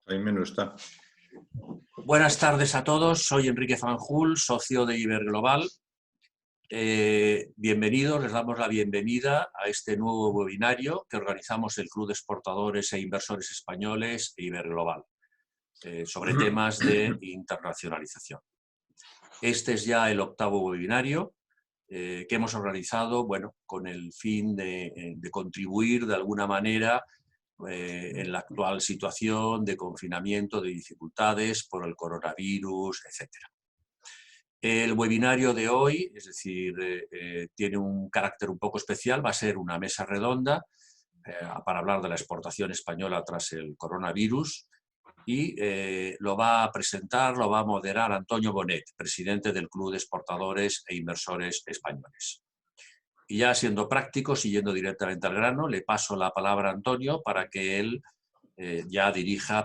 Jaime no está. Buenas tardes a todos, soy Enrique Fanjul, socio de Iberglobal. Bienvenidos, les damos la bienvenida a este nuevo webinario que organizamos el Club de Exportadores e Inversores Españoles e Iberglobal sobre temas de internacionalización. Este es ya el 8º webinario que hemos organizado, bueno, con el fin de contribuir de alguna manera en la actual situación de confinamiento, de dificultades por el coronavirus, etc. El webinario de hoy, es decir, tiene un carácter un poco especial, va a ser una mesa redonda para hablar de la exportación española tras el coronavirus y lo va a presentar, lo va a moderar Antonio Bonet, presidente del Club de Exportadores e Inversores Españoles. Y ya siendo práctico, siguiendo directamente al grano, le paso la palabra a Antonio para que él ya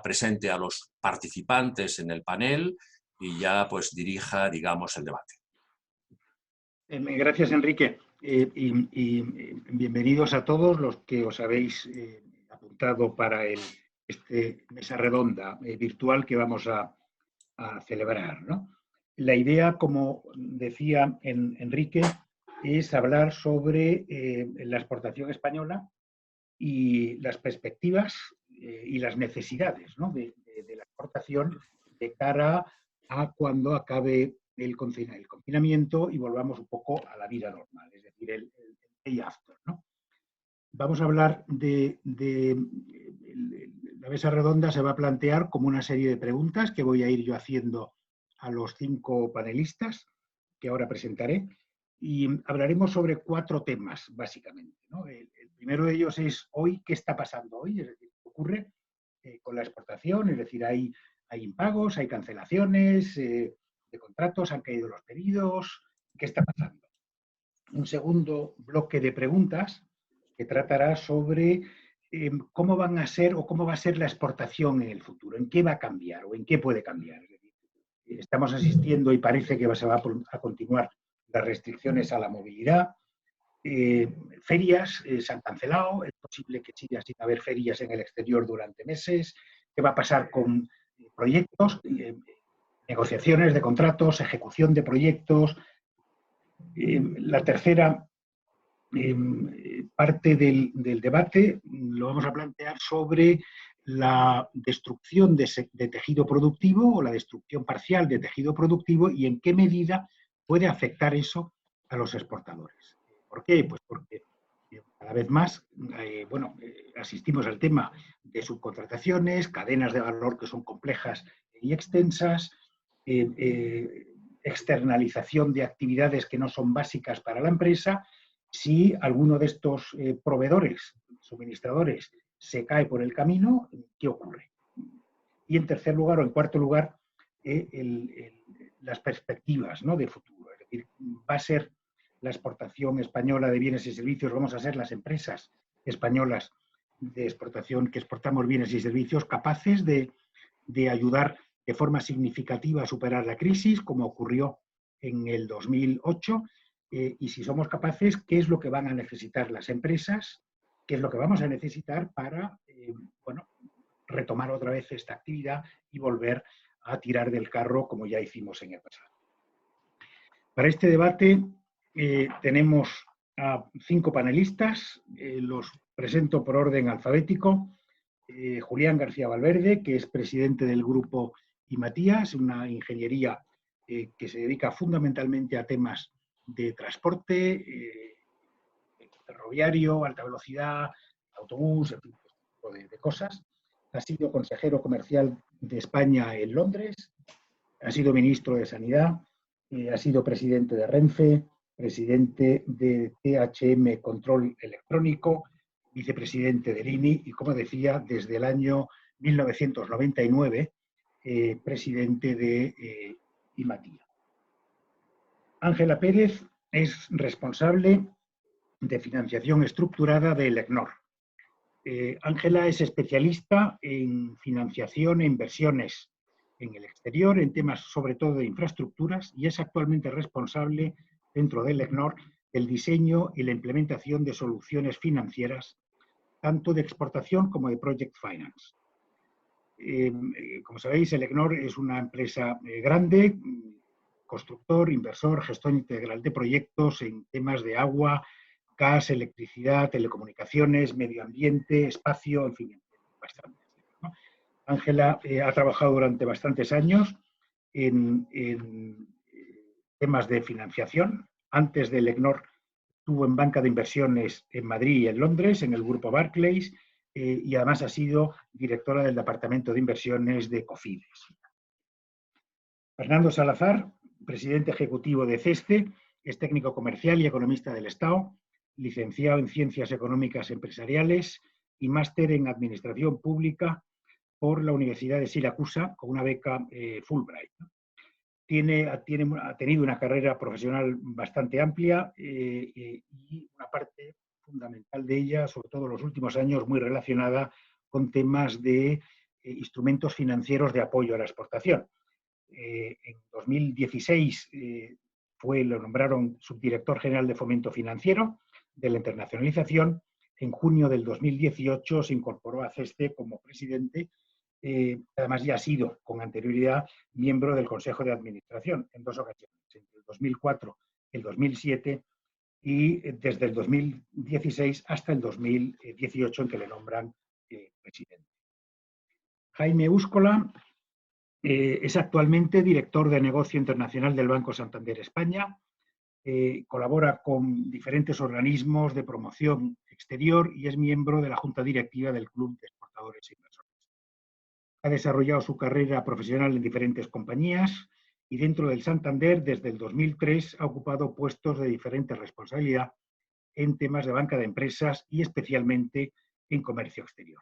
presente a los participantes en el panel y ya pues dirija, digamos, el debate. Gracias, Enrique. Y bienvenidos a todos los que os habéis apuntado para esta mesa redonda virtual que vamos a celebrar, ¿no? La idea, como decía Enrique, es hablar sobre la exportación española y las perspectivas y las necesidades, ¿no?, de la exportación de cara a cuando acabe el confinamiento y volvamos un poco a la vida normal, es decir, el day after, ¿no? Vamos a hablar la mesa redonda se va a plantear como una serie de preguntas que voy a ir yo haciendo a los 5 panelistas que ahora presentaré. Y hablaremos sobre 4 temas, básicamente, ¿no? El primero de ellos es hoy, ¿qué está pasando hoy? Es decir, ¿qué ocurre con la exportación? Es decir, hay impagos, hay cancelaciones de contratos, han caído los pedidos, ¿qué está pasando? Un segundo bloque de preguntas que tratará sobre cómo van a ser o cómo va a ser la exportación en el futuro, en qué va a cambiar o en qué puede cambiar. Es decir, estamos asistiendo y parece que se va a continuar las restricciones a la movilidad, ferias se han cancelado, es posible que siga sin haber ferias en el exterior durante meses, qué va a pasar con proyectos, negociaciones de contratos, ejecución de proyectos. La tercera parte del debate lo vamos a plantear sobre la destrucción de tejido productivo o la destrucción parcial de tejido productivo y en qué medida puede afectar eso a los exportadores. ¿Por qué? Pues porque cada vez más asistimos al tema de subcontrataciones, cadenas de valor que son complejas y extensas, externalización de actividades que no son básicas para la empresa. Si alguno de estos proveedores, suministradores, se cae por el camino, ¿qué ocurre? Y en tercer lugar o en cuarto lugar, las perspectivas, ¿no?, de futuro. Es decir, va a ser la exportación española de bienes y servicios, vamos a ser las empresas españolas de exportación que exportamos bienes y servicios capaces de ayudar de forma significativa a superar la crisis, como ocurrió en el 2008, y si somos capaces, ¿qué es lo que van a necesitar las empresas? ¿Qué es lo que vamos a necesitar para retomar otra vez esta actividad y volver a tirar del carro como ya hicimos en el pasado? Para este debate tenemos a 5 panelistas, los presento por orden alfabético. Julián García Valverde, que es presidente del grupo Imatías, una ingeniería que se dedica fundamentalmente a temas de transporte, ferroviario, alta velocidad, autobús, este tipo de cosas. Ha sido consejero comercial de España en Londres, ha sido ministro de Sanidad, ha sido presidente de Renfe, presidente de THM Control Electrónico, vicepresidente del INI y, como decía, desde el año 1999, presidente de Imatía. Ángela Pérez es responsable de financiación estructurada de Elecnor. Ángela es especialista en financiación e inversiones en el exterior, en temas sobre todo de infraestructuras, y es actualmente responsable dentro de Elecnor del diseño y la implementación de soluciones financieras, tanto de exportación como de project finance. como sabéis, Elecnor es una empresa grande, constructor, inversor, gestor integral de proyectos en temas de agua, gas, electricidad, telecomunicaciones, medio ambiente, espacio, en fin, bastante. ¿No? Ángela ha trabajado durante bastantes años en temas de financiación. Antes de Elecnor estuvo en banca de inversiones en Madrid y en Londres, en el grupo Barclays, y además ha sido directora del departamento de inversiones de Cofides. Fernando Salazar, presidente ejecutivo de CESCE, es técnico comercial y economista del Estado, licenciado en Ciencias Económicas Empresariales y máster en Administración Pública por la Universidad de Siracusa con una beca Fulbright. Ha tenido una carrera profesional bastante amplia y una parte fundamental de ella, sobre todo en los últimos años, muy relacionada con temas de instrumentos financieros de apoyo a la exportación. En 2016 lo nombraron subdirector general de Fomento Financiero de la Internacionalización. En junio del 2018 se incorporó a CESCE como presidente. Además ya ha sido con anterioridad miembro del Consejo de Administración en 2 ocasiones, entre el 2004 y el 2007 y desde el 2016 hasta el 2018 en que le nombran presidente. Jaime Úscola es actualmente director de negocio internacional del Banco Santander España. Colabora con diferentes organismos de promoción exterior y es miembro de la Junta Directiva del Club de Exportadores e Inversores. Ha desarrollado su carrera profesional en diferentes compañías y dentro del Santander, desde el 2003, ha ocupado puestos de diferente responsabilidad en temas de banca de empresas y especialmente en comercio exterior.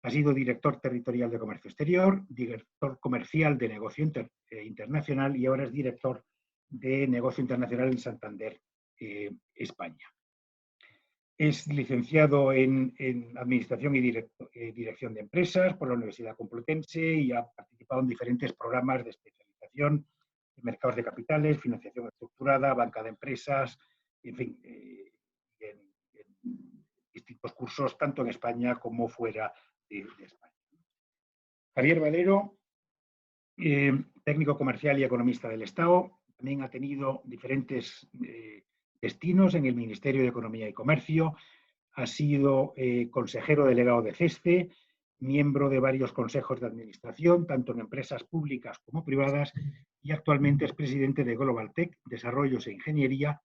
Ha sido director territorial de comercio exterior, director comercial de negocio internacional y ahora es director de negocio internacional en Santander, España. Es licenciado en Administración y Dirección de Empresas por la Universidad Complutense y ha participado en diferentes programas de especialización en mercados de capitales, financiación estructurada, banca de empresas, en fin, en distintos cursos, tanto en España como fuera de España. Javier Valero, técnico comercial y economista del Estado, también ha tenido diferentes destinos en el Ministerio de Economía y Comercio, ha sido consejero delegado de CESCE, miembro de varios consejos de administración, tanto en empresas públicas como privadas, y actualmente es presidente de Global Tech, Desarrollos e Ingeniería,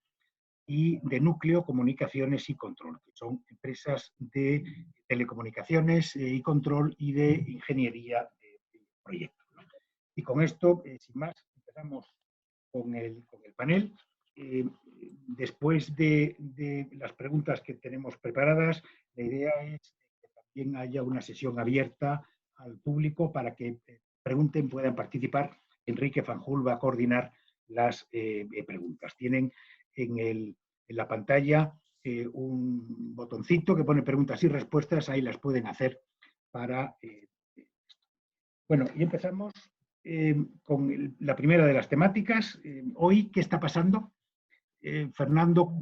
y de Núcleo, Comunicaciones y Control, que son empresas de telecomunicaciones y control y de ingeniería de proyectos. Y con esto, sin más, empezamos con el panel. Después de las preguntas que tenemos preparadas, la idea es que también haya una sesión abierta al público para que pregunten, puedan participar. Enrique Fanjul va a coordinar las preguntas. Tienen en la pantalla un botoncito que pone preguntas y respuestas, ahí las pueden hacer para... Bueno, y empezamos con la primera de las temáticas. Hoy, ¿qué está pasando? Fernando,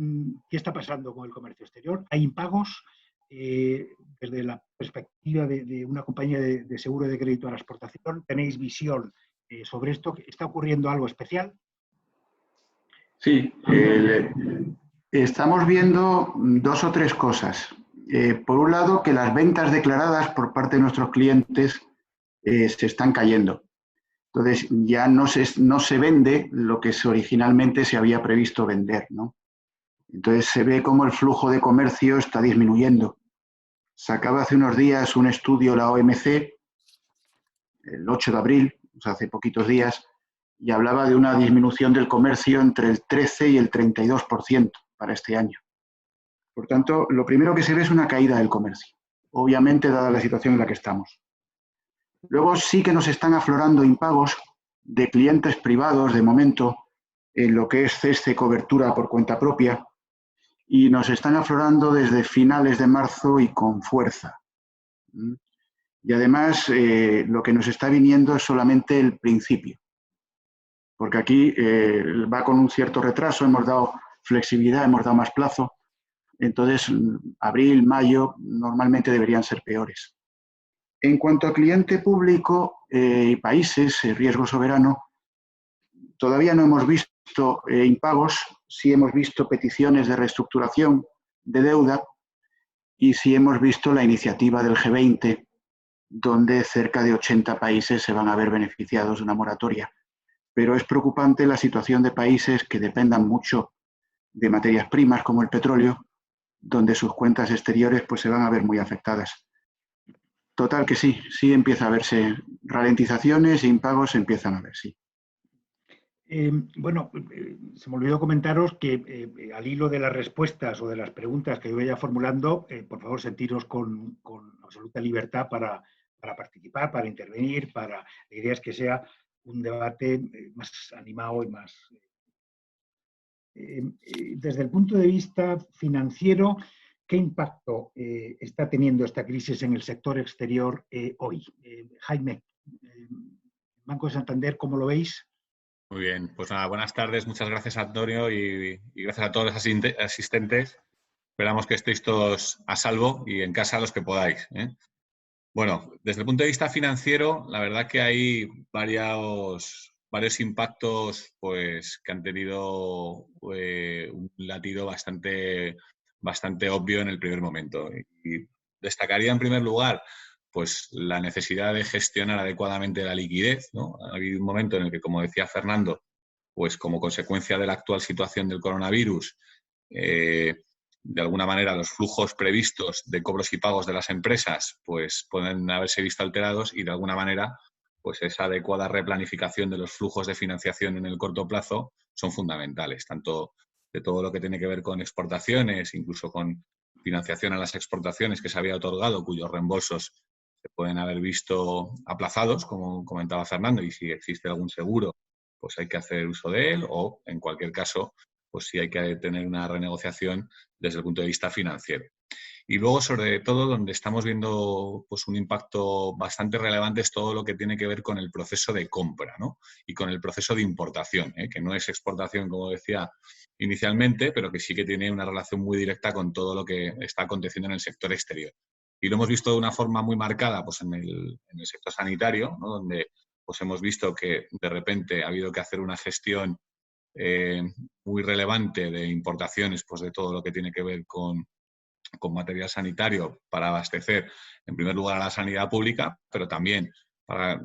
¿qué está pasando con el comercio exterior? ¿Hay impagos? Desde la perspectiva de una compañía de seguro de crédito a la exportación, ¿tenéis visión sobre esto? ¿Está ocurriendo algo especial? Sí, estamos viendo 2 o 3 cosas. Por un lado, que las ventas declaradas por parte de nuestros clientes se están cayendo. Entonces, ya no se vende lo que originalmente se había previsto vender, ¿no? Entonces, se ve cómo el flujo de comercio está disminuyendo. Sacaba hace unos días un estudio la OMC, el 8 de abril, o sea, hace poquitos días, y hablaba de una disminución del comercio entre el 13 y el 32% para este año. Por tanto, lo primero que se ve es una caída del comercio, obviamente, dada la situación en la que estamos. Luego sí que nos están aflorando impagos de clientes privados, de momento, en lo que es CESCE cobertura por cuenta propia, y nos están aflorando desde finales de marzo y con fuerza. Y además, lo que nos está viniendo es solamente el principio, porque aquí va con un cierto retraso, hemos dado flexibilidad, hemos dado más plazo, entonces abril, mayo normalmente deberían ser peores. En cuanto a cliente público y países, riesgo soberano, todavía no hemos visto impagos, sí hemos visto peticiones de reestructuración de deuda y sí hemos visto la iniciativa del G20, donde cerca de 80 países se van a ver beneficiados de una moratoria. Pero es preocupante la situación de países que dependan mucho de materias primas como el petróleo, donde sus cuentas exteriores pues, se van a ver muy afectadas. Total que sí, sí empieza a verse ralentizaciones e impagos, se empiezan a ver, sí. Bueno, se me olvidó comentaros que al hilo de las respuestas o de las preguntas que yo vaya formulando, por favor, sentiros con absoluta libertad para participar, para intervenir, la idea es que sea un debate más animado y más... desde el punto de vista financiero, ¿qué impacto está teniendo esta crisis en el sector exterior hoy? Jaime, Banco de Santander, ¿cómo lo veis? Muy bien, pues nada, buenas tardes, muchas gracias Antonio y gracias a todos los asistentes. Esperamos que estéis todos a salvo y en casa los que podáis, ¿eh? Bueno, desde el punto de vista financiero, la verdad que hay varios impactos pues, que han tenido un latido bastante obvio en el primer momento. Y destacaría en primer lugar pues, la necesidad de gestionar adecuadamente la liquidez, ¿no? Ha habido un momento en el que, como decía Fernando, pues como consecuencia de la actual situación del coronavirus, de alguna manera los flujos previstos de cobros y pagos de las empresas pues pueden haberse visto alterados y de alguna manera pues esa adecuada replanificación de los flujos de financiación en el corto plazo son fundamentales, tanto de todo lo que tiene que ver con exportaciones, incluso con financiación a las exportaciones que se había otorgado, cuyos reembolsos se pueden haber visto aplazados, como comentaba Fernando, y si existe algún seguro, pues hay que hacer uso de él o, en cualquier caso, pues sí hay que tener una renegociación desde el punto de vista financiero. Y luego, sobre todo, donde estamos viendo pues, un impacto bastante relevante es todo lo que tiene que ver con el proceso de compra, ¿no? Y con el proceso de importación, que no es exportación, como decía inicialmente, pero que sí que tiene una relación muy directa con todo lo que está aconteciendo en el sector exterior. Y lo hemos visto de una forma muy marcada pues, en el sector sanitario, ¿no? Donde pues, hemos visto que de repente ha habido que hacer una gestión muy relevante de importaciones pues, de todo lo que tiene que ver con material sanitario para abastecer, en primer lugar, a la sanidad pública, pero también para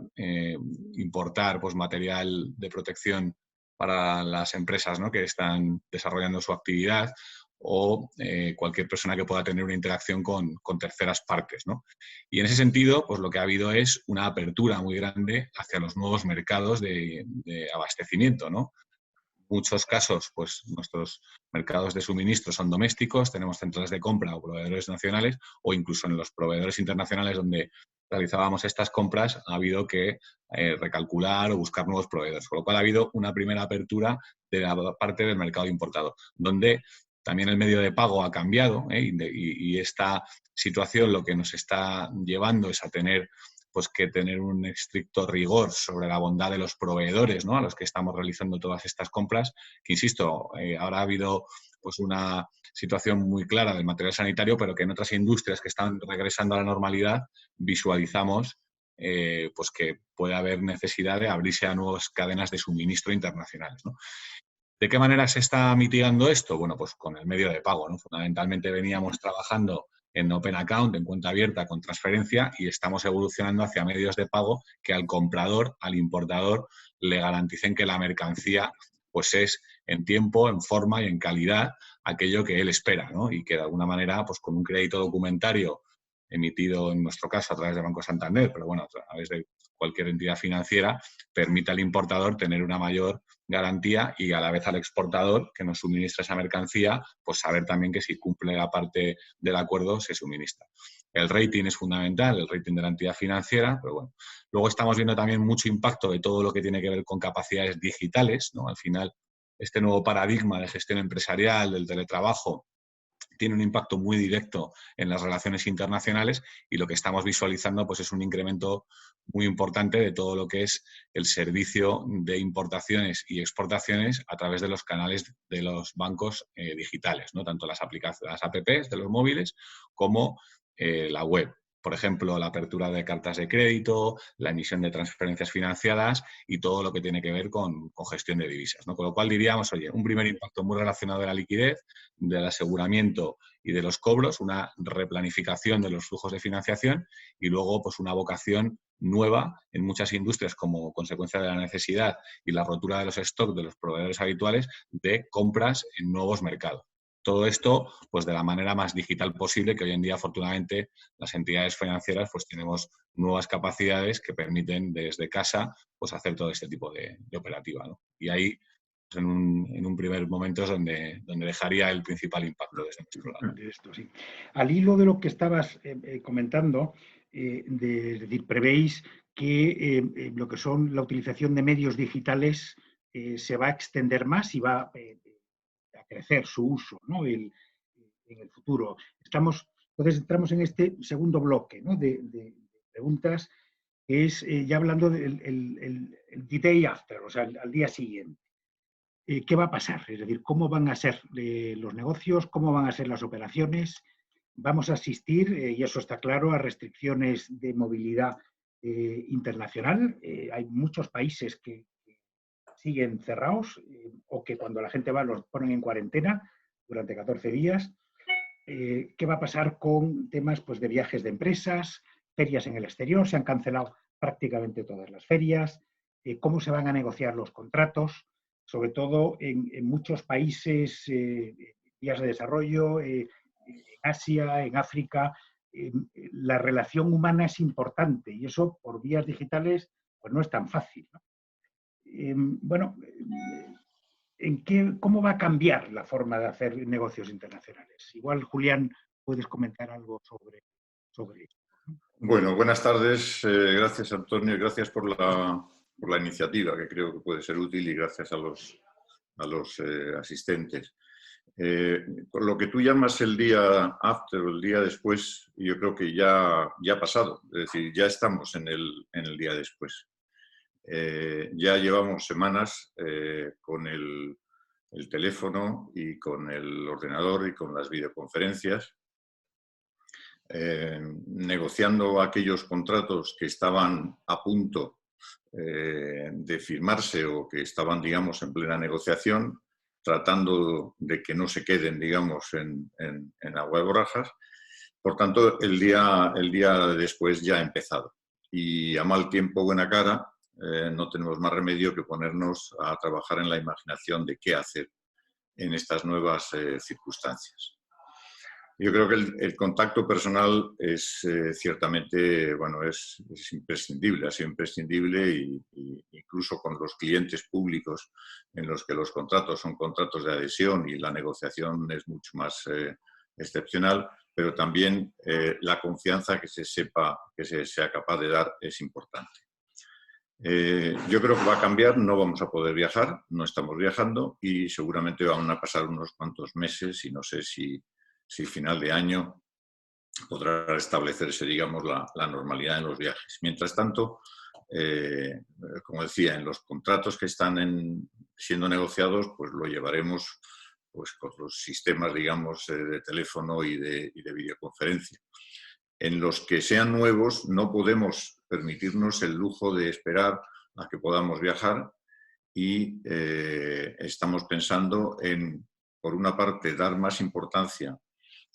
importar pues, material de protección para las empresas, ¿no? Que están desarrollando su actividad o cualquier persona que pueda tener una interacción con terceras partes, ¿no? Y en ese sentido, pues lo que ha habido es una apertura muy grande hacia los nuevos mercados de abastecimiento, ¿no? Muchos casos, pues nuestros mercados de suministro son domésticos, tenemos centrales de compra o proveedores nacionales o incluso en los proveedores internacionales donde realizábamos estas compras ha habido que recalcular o buscar nuevos proveedores, con lo cual ha habido una primera apertura de la parte del mercado importado, donde también el medio de pago ha cambiado y esta situación lo que nos está llevando es a tener pues que tener un estricto rigor sobre la bondad de los proveedores, ¿no? A los que estamos realizando todas estas compras, que insisto, ahora ha habido pues una situación muy clara del material sanitario, pero que en otras industrias que están regresando a la normalidad visualizamos pues que puede haber necesidad de abrirse a nuevas cadenas de suministro internacionales, ¿no? ¿De qué manera se está mitigando esto? Bueno, pues con el medio de pago, ¿no? Fundamentalmente veníamos trabajando en Open Account, en cuenta abierta con transferencia y estamos evolucionando hacia medios de pago que al comprador, al importador, le garanticen que la mercancía pues es en tiempo, en forma y en calidad aquello que él espera, ¿no? Y que de alguna manera, pues con un crédito documentario emitido en nuestro caso a través de Banco Santander, pero bueno, a través de cualquier entidad financiera, permite al importador tener una mayor garantía y a la vez al exportador que nos suministra esa mercancía, pues saber también que si cumple la parte del acuerdo se suministra. El rating es fundamental, el rating de la entidad financiera, pero bueno. Luego estamos viendo también mucho impacto de todo lo que tiene que ver con capacidades digitales, ¿no? Al final, este nuevo paradigma de gestión empresarial, del teletrabajo, tiene un impacto muy directo en las relaciones internacionales y lo que estamos visualizando pues, es un incremento muy importante de todo lo que es el servicio de importaciones y exportaciones a través de los canales de los bancos digitales, ¿no? Tanto las aplicaciones, las apps de los móviles como la web. por ejemplo, la apertura de cartas de crédito, la emisión de transferencias financiadas y todo lo que tiene que ver con gestión de divisas, ¿no? Con lo cual diríamos, oye, un primer impacto muy relacionado de la liquidez, del aseguramiento y de los cobros, una replanificación de los flujos de financiación y luego pues una vocación nueva en muchas industrias como consecuencia de la necesidad y la rotura de los stocks de los proveedores habituales de compras en nuevos mercados. Todo esto, pues de la manera más digital posible, que hoy en día, afortunadamente, las entidades financieras pues tenemos nuevas capacidades que permiten desde casa pues hacer todo este tipo de operativa, ¿no? Y ahí, pues, en un primer momento es donde dejaría el principal impacto desde nuestro lado. De esto, sí. Al hilo de lo que estabas comentando, es decir, prevéis que lo que son la utilización de medios digitales se va a extender más y va a crecer su uso, ¿no? en el futuro. Entonces entramos en este segundo bloque, ¿no? de preguntas, que es ya hablando del the day after, o sea, al día siguiente. ¿Qué va a pasar? Es decir, ¿cómo van a ser los negocios? ¿Cómo van a ser las operaciones? Vamos a asistir, y eso está claro, a restricciones de movilidad internacional. Hay muchos países que siguen cerrados o que cuando la gente va los ponen en cuarentena durante 14 días. ¿Qué va a pasar con temas pues, de viajes de empresas, ferias en el exterior? Se han cancelado prácticamente todas las ferias. ¿Cómo se van a negociar los contratos? Sobre todo en muchos países, vías de desarrollo, en Asia, en África, la relación humana es importante y eso por vías digitales pues no es tan fácil, ¿no? Bueno, ¿cómo va a cambiar la forma de hacer negocios internacionales? Igual, Julián, puedes comentar algo sobre esto. Bueno, buenas tardes. Gracias, Antonio, y gracias por la iniciativa, que creo que puede ser útil, y gracias a los asistentes. Con lo que tú llamas el día after o el día después, yo creo que ya ha pasado. Es decir, ya estamos en el día después. Ya llevamos semanas con el teléfono y con el ordenador y con las videoconferencias, negociando aquellos contratos que estaban a punto de firmarse o que estaban, digamos, en plena negociación, tratando de que no se queden, digamos, en agua de borrajas. Por tanto, el día después ya ha empezado. Y a mal tiempo, buena cara, no tenemos más remedio que ponernos a trabajar en la imaginación de qué hacer en estas nuevas circunstancias. Yo creo que el contacto personal es ciertamente, bueno, es imprescindible, ha sido imprescindible, y incluso con los clientes públicos en los que los contratos son contratos de adhesión y la negociación es mucho más excepcional, pero también la confianza que se sea capaz de dar es importante. Yo creo que va a cambiar, no vamos a poder viajar, no estamos viajando y seguramente van a pasar unos cuantos meses y no sé si final de año podrá restablecerse, digamos, la normalidad en los viajes. Mientras tanto, como decía, en los contratos que están siendo negociados, pues lo llevaremos pues, con los sistemas, digamos, de teléfono y de videoconferencia. En los que sean nuevos no podemos permitirnos el lujo de esperar a que podamos viajar y estamos pensando en, por una parte, dar más importancia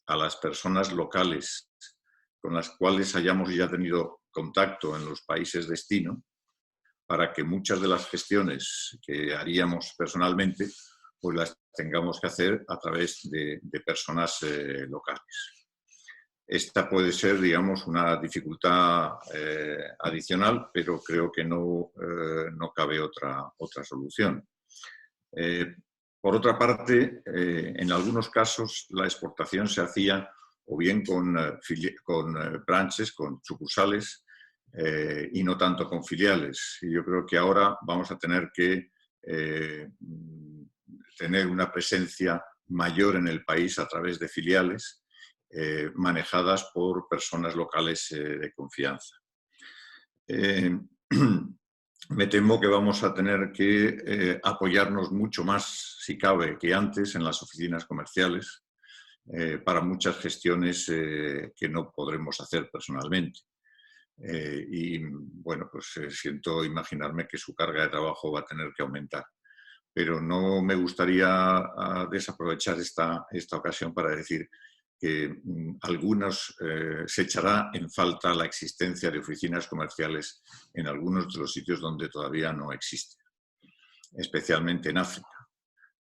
a las personas locales con las cuales hayamos ya tenido contacto en los países destino, para que muchas de las gestiones que haríamos personalmente pues las tengamos que hacer a través de personas locales. Esta puede ser, digamos, una dificultad adicional, pero creo que no cabe otra solución. Por otra parte, en algunos casos la exportación se hacía o bien con branches, con sucursales, y no tanto con filiales. Y yo creo que ahora vamos a tener que tener una presencia mayor en el país a través de filiales, manejadas por personas locales de confianza. Me temo que vamos a tener que apoyarnos mucho más, si cabe, que antes en las oficinas comerciales. para muchas gestiones que no podremos hacer personalmente. Y bueno, pues siento imaginarme que su carga de trabajo va a tener que aumentar. Pero no me gustaría desaprovechar esta ocasión para decir que algunos se echará en falta la existencia de oficinas comerciales en algunos de los sitios donde todavía no existe, especialmente en África.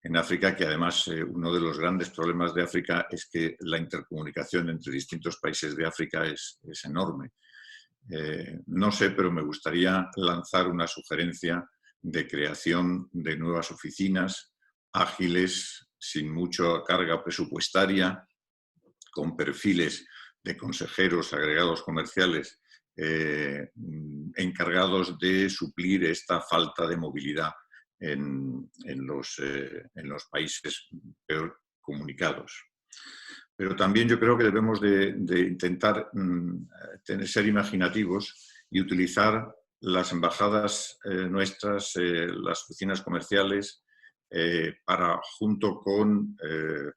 En África, que además uno de los grandes problemas de África es que la intercomunicación entre distintos países de África es enorme. No sé, pero me gustaría lanzar una sugerencia de creación de nuevas oficinas ágiles, sin mucha carga presupuestaria, con perfiles de consejeros agregados comerciales encargados de suplir esta falta de movilidad en los países peor comunicados. Pero también yo creo que debemos de intentar ser imaginativos y utilizar las embajadas nuestras, las oficinas comerciales, para, junto con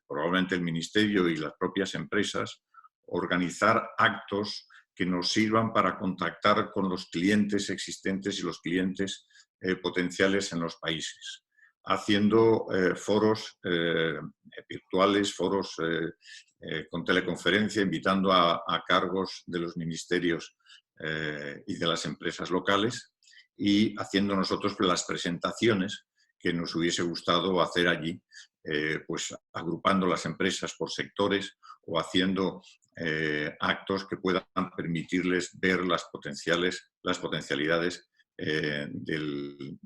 probablemente el Ministerio y las propias empresas, organizar actos que nos sirvan para contactar con los clientes existentes y los clientes potenciales en los países, haciendo foros virtuales, foros con teleconferencia, invitando a cargos de los ministerios y de las empresas locales y haciendo nosotros las presentaciones que nos hubiese gustado hacer allí, pues agrupando las empresas por sectores o haciendo actos que puedan permitirles ver las potencialidades de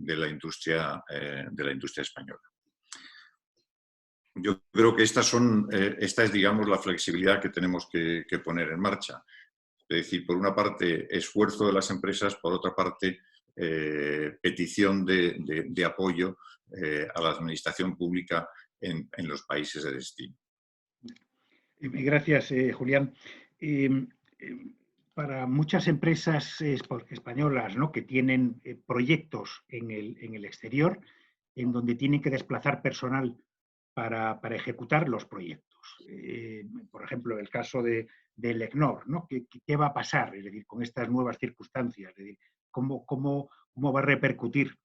la industria española. Yo creo que esta es, digamos, la flexibilidad que tenemos que poner en marcha. Es decir, por una parte, esfuerzo de las empresas, por otra parte, petición de apoyo a la administración pública en los países de destino. Gracias, Julián. Para muchas empresas españolas, ¿no?, que tienen proyectos en el exterior, en donde tienen que desplazar personal para ejecutar los proyectos. Por ejemplo, el caso del ECNOR, ¿no? ¿Qué va a pasar? Es decir, con estas nuevas circunstancias, es decir, ¿cómo va a repercutir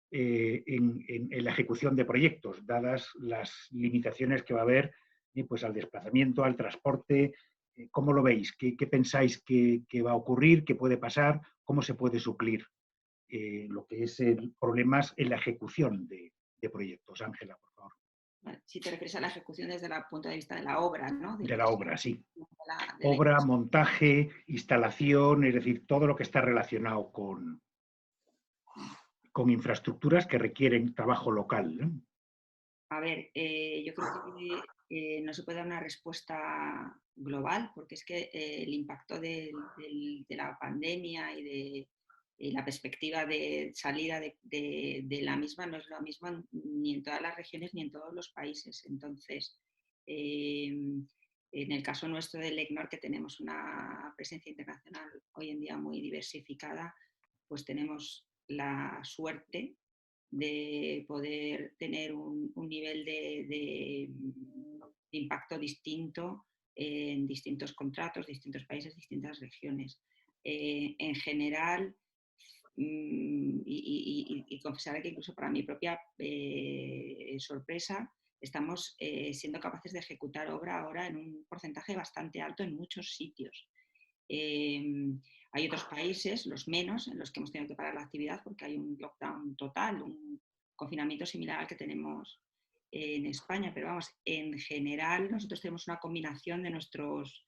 en la ejecución de proyectos, dadas las limitaciones que va a haber pues al desplazamiento, al transporte? ¿Cómo lo veis? ¿Qué pensáis que va a ocurrir? ¿Qué puede pasar? ¿Cómo se puede suplir lo que es problemas en la ejecución de proyectos? Ángela, por favor. Si te refieres a la ejecución desde el punto de vista de la obra, ¿no? De la obra, sí. Obra, montaje, instalación, es decir, todo lo que está relacionado con infraestructuras que requieren trabajo local, ¿no? A ver, yo creo que no se puede dar una respuesta global, porque es que el impacto de la pandemia y la perspectiva de salida de la misma no es lo mismo ni en todas las regiones ni en todos los países. Entonces, en el caso nuestro del ECNOR, que tenemos una presencia internacional hoy en día muy diversificada, pues tenemos la suerte de poder tener un nivel de impacto distinto en distintos contratos, distintos países, distintas regiones. En general, y confesaré que incluso para mi propia sorpresa, estamos siendo capaces de ejecutar obra ahora en un porcentaje bastante alto en muchos sitios. Hay otros países, los menos, en los que hemos tenido que parar la actividad porque hay un lockdown total, un confinamiento similar al que tenemos en España, pero vamos, en general nosotros tenemos una combinación de nuestros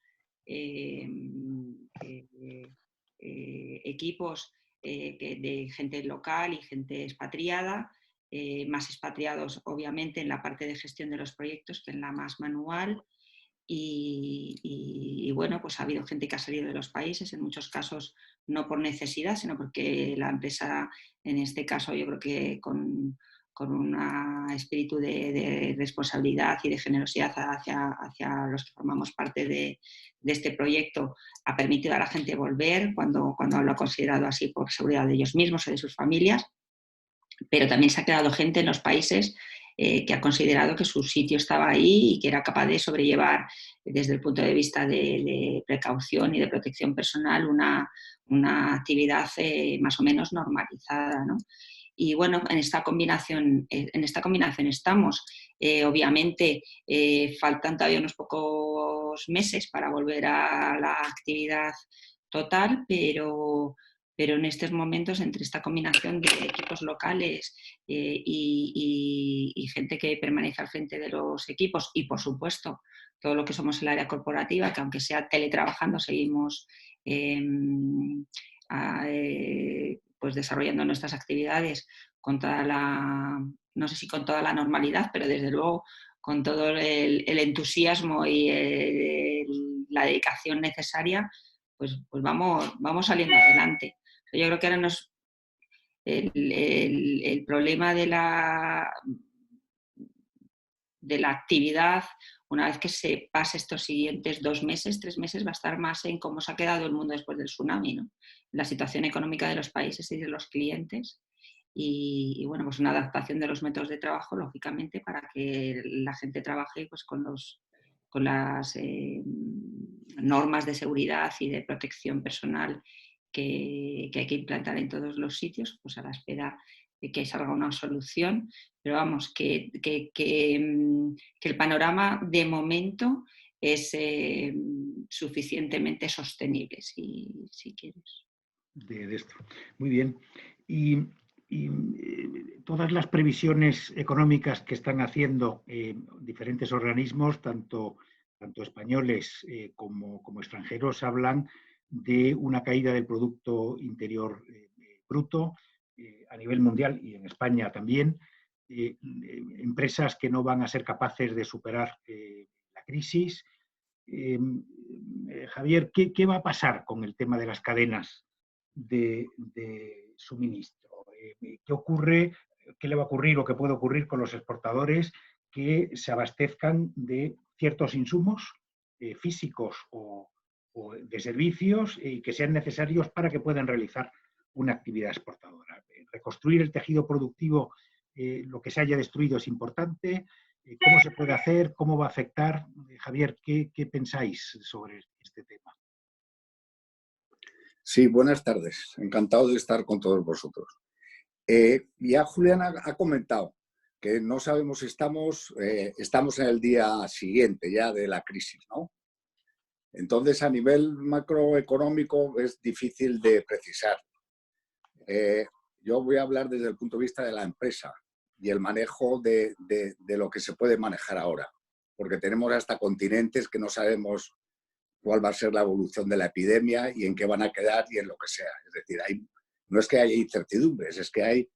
equipos de gente local y gente expatriada, más expatriados obviamente en la parte de gestión de los proyectos que en la más manual. Y bueno, pues ha habido gente que ha salido de los países, en muchos casos no por necesidad, sino porque la empresa, en este caso yo creo que con un espíritu de responsabilidad y de generosidad hacia los que formamos parte de este proyecto, ha permitido a la gente volver cuando lo ha considerado así por seguridad de ellos mismos o de sus familias, pero también se ha quedado gente en los países que ha considerado que su sitio estaba ahí y que era capaz de sobrellevar desde el punto de vista de precaución y de protección personal una actividad más o menos normalizada, ¿no? Y bueno, en esta combinación estamos. Obviamente faltan todavía unos pocos meses para volver a la actividad total, pero en estos momentos, entre esta combinación de equipos locales y gente que permanece al frente de los equipos y, por supuesto, todo lo que somos el área corporativa, que aunque sea teletrabajando, seguimos pues desarrollando nuestras actividades con toda la, no sé si con toda la normalidad, pero desde luego con todo el entusiasmo y la dedicación necesaria, pues vamos saliendo adelante. Yo creo que ahora el problema de la actividad, una vez que se pase estos siguientes 2 meses, 3 meses, va a estar más en cómo se ha quedado el mundo después del tsunami, ¿no? La situación económica de los países y de los clientes y bueno, pues una adaptación de los métodos de trabajo, lógicamente, para que la gente trabaje pues, con las normas de seguridad y de protección personal que hay que implantar en todos los sitios, pues a la espera de que salga una solución. Pero vamos, que el panorama de momento es suficientemente sostenible, si quieres. De esto. Muy bien. Y todas las previsiones económicas que están haciendo diferentes organismos, tanto españoles como extranjeros, hablan de una caída del Producto Interior Bruto a nivel mundial y en España también. Empresas que no van a ser capaces de superar la crisis. Javier, ¿qué va a pasar con el tema de las cadenas de suministro? ¿Qué ocurre? ¿Qué le va a ocurrir o qué puede ocurrir con los exportadores que se abastezcan de ciertos insumos físicos o de servicios y que sean necesarios para que puedan realizar una actividad exportadora? Reconstruir el tejido productivo, lo que se haya destruido es importante. ¿Cómo se puede hacer? ¿Cómo va a afectar? Javier, ¿qué pensáis sobre este tema? Sí, buenas tardes. Encantado de estar con todos vosotros. Ya Julián ha comentado que no sabemos si estamos en el día siguiente ya de la crisis, ¿no? Entonces, a nivel macroeconómico es difícil de precisar. Yo voy a hablar desde el punto de vista de la empresa y el manejo de lo que se puede manejar ahora, porque tenemos hasta continentes que no sabemos cuál va a ser la evolución de la epidemia y en qué van a quedar y en lo que sea. Es decir, no es que haya incertidumbres, es que hay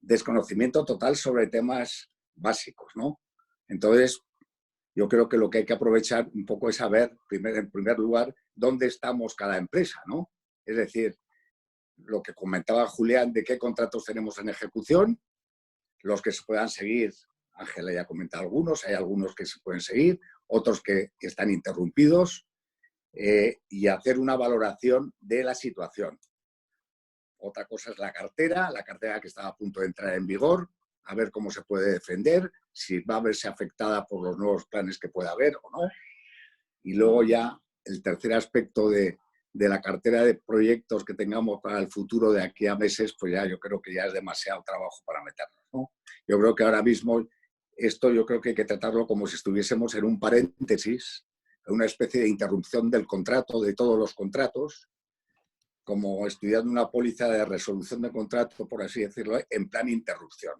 desconocimiento total sobre temas básicos, ¿no? Entonces, yo creo que lo que hay que aprovechar un poco es saber, en primer lugar, dónde estamos cada empresa, ¿no? Es decir, lo que comentaba Julián de qué contratos tenemos en ejecución, los que se puedan seguir, Ángela ya ha comentado algunos, hay algunos que se pueden seguir, otros que están interrumpidos, y hacer una valoración de la situación. Otra cosa es la cartera que está a punto de entrar en vigor, a ver cómo se puede defender, si va a verse afectada por los nuevos planes que pueda haber o no. Y luego ya el tercer aspecto de la cartera de proyectos que tengamos para el futuro de aquí a meses, pues ya yo creo que ya es demasiado trabajo para meternos, ¿no? Yo creo que ahora mismo esto yo creo que hay que tratarlo como si estuviésemos en un paréntesis, en una especie de interrupción del contrato, de todos los contratos, como estudiando una póliza de resolución de contrato, por así decirlo, en plan interrupción.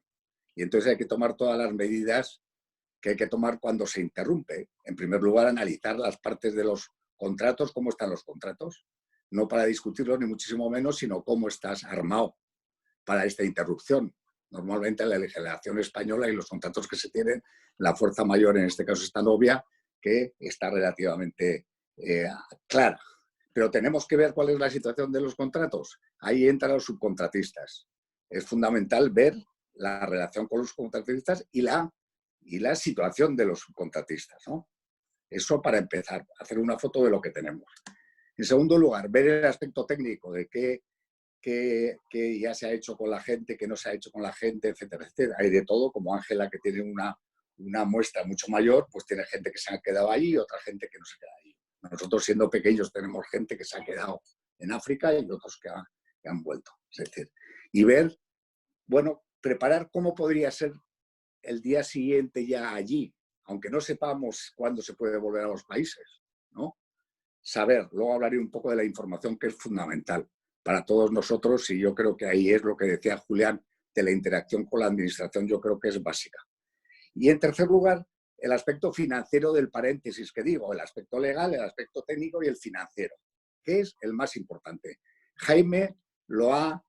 Y entonces hay que tomar todas las medidas que hay que tomar cuando se interrumpe. En primer lugar, analizar las partes de los contratos, cómo están los contratos, no para discutirlos ni muchísimo menos, sino cómo estás armado para esta interrupción. Normalmente en la legislación española y los contratos que se tienen, la fuerza mayor en este caso es tan obvia que está relativamente clara. Pero tenemos que ver cuál es la situación de los contratos. Ahí entran los subcontratistas. Es fundamental ver la relación con los subcontratistas y la situación de los subcontratistas, ¿no? Eso para empezar, hacer una foto de lo que tenemos. En segundo lugar, ver el aspecto técnico de qué que ya se ha hecho con la gente, que no se ha hecho con la gente, etcétera, etcétera. Hay de todo, como Ángela, que tiene una muestra mucho mayor, pues tiene gente que se ha quedado allí y otra gente que no se queda allí. Nosotros, siendo pequeños, tenemos gente que se ha quedado en África y otros que han vuelto. Es decir, y ver, bueno, preparar cómo podría ser el día siguiente ya allí, aunque no sepamos cuándo se puede volver a los países, ¿no? Saber, luego hablaré un poco de la información, que es fundamental para todos nosotros, y yo creo que ahí es lo que decía Julián, de la interacción con la administración, yo creo que es básica. Y en tercer lugar, el aspecto financiero del paréntesis que digo, el aspecto legal, el aspecto técnico y el financiero, que es el más importante. Jaime lo ha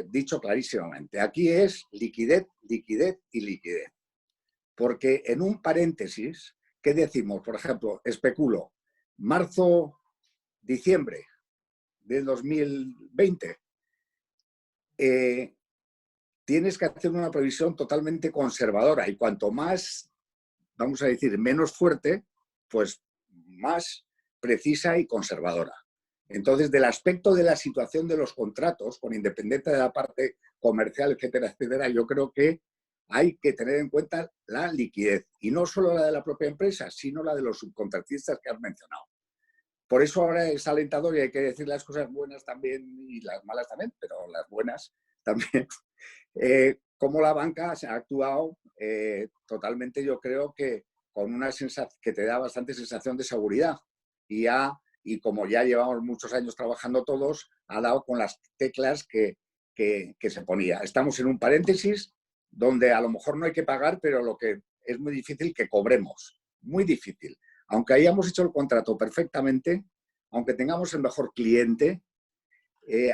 dicho clarísimamente. Aquí es liquidez, liquidez y liquidez. Porque en un paréntesis, ¿qué decimos? Por ejemplo, especulo, marzo, diciembre del 2020, tienes que hacer una previsión totalmente conservadora y cuanto más, vamos a decir, menos fuerte, pues más precisa y conservadora. Entonces, del aspecto de la situación de los contratos, con independencia de la parte comercial, etcétera, etcétera, yo creo que hay que tener en cuenta la liquidez, y no solo la de la propia empresa, sino la de los subcontratistas que has mencionado. Por eso ahora es alentador y hay que decir las cosas buenas también y las malas también, pero las buenas también. Cómo la banca se ha actuado totalmente, yo creo que con una sensación que te da bastante sensación de seguridad. Y como ya llevamos muchos años trabajando todos, ha dado con las teclas que se ponía. Estamos en un paréntesis donde a lo mejor no hay que pagar, pero lo que es muy difícil que cobremos. Muy difícil. Aunque hayamos hecho el contrato perfectamente, aunque tengamos el mejor cliente,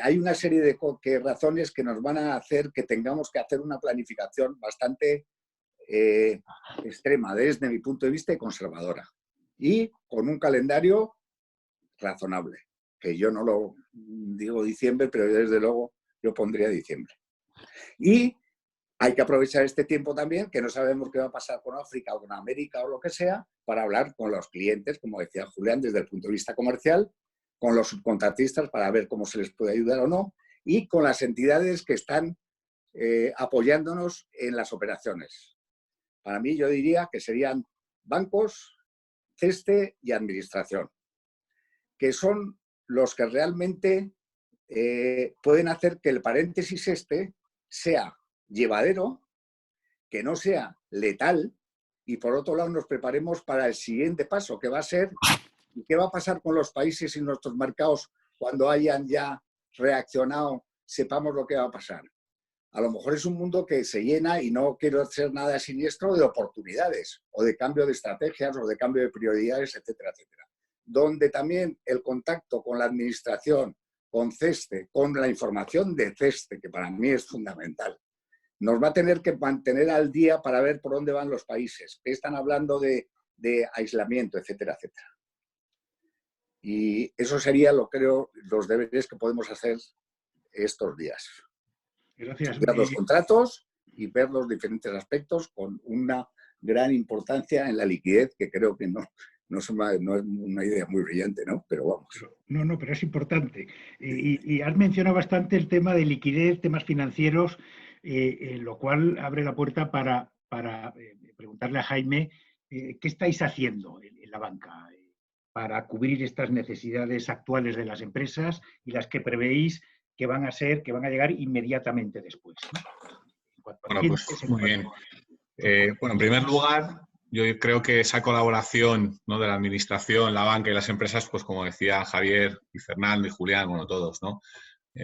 hay una serie de razones que nos van a hacer que tengamos que hacer una planificación bastante extrema desde mi punto de vista y conservadora. Y con un calendario razonable, que yo no lo digo diciembre, pero desde luego yo pondría diciembre. Y hay que aprovechar este tiempo también, que no sabemos qué va a pasar con África o con América o lo que sea, para hablar con los clientes, como decía Julián, desde el punto de vista comercial, con los subcontratistas para ver cómo se les puede ayudar o no, y con las entidades que están apoyándonos en las operaciones. Para mí, yo diría que serían bancos, CESTE y administración, que son los que realmente pueden hacer que el paréntesis este sea llevadero, que no sea letal, y por otro lado nos preparemos para el siguiente paso, que va a ser qué va a pasar con los países y nuestros mercados cuando hayan ya reaccionado, sepamos lo que va a pasar. A lo mejor es un mundo que se llena, y no quiero ser nada siniestro, de oportunidades o de cambio de estrategias o de cambio de prioridades, etcétera, etcétera. Donde también el contacto con la administración, con CESTE, con la información de CESTE, que para mí es fundamental, nos va a tener que mantener al día para ver por dónde van los países, que están hablando de aislamiento, etcétera, etcétera. Y eso sería, creo, los deberes que podemos hacer estos días. Gracias. Estudiar los contratos y ver los diferentes aspectos con una gran importancia en la liquidez, que creo que no es una idea muy brillante, ¿no? Pero vamos. Pero es importante. Y has mencionado bastante el tema de liquidez, temas financieros, lo cual abre la puerta para preguntarle a Jaime qué estáis haciendo en la banca para cubrir estas necesidades actuales de las empresas y las que prevéis que van a llegar inmediatamente después, ¿no? Bueno, pues muy bien. Bueno, en primer lugar, yo creo que esa colaboración, ¿no?, de la administración, la banca y las empresas, pues como decía Javier y Fernando y Julián, bueno, todos, ¿no?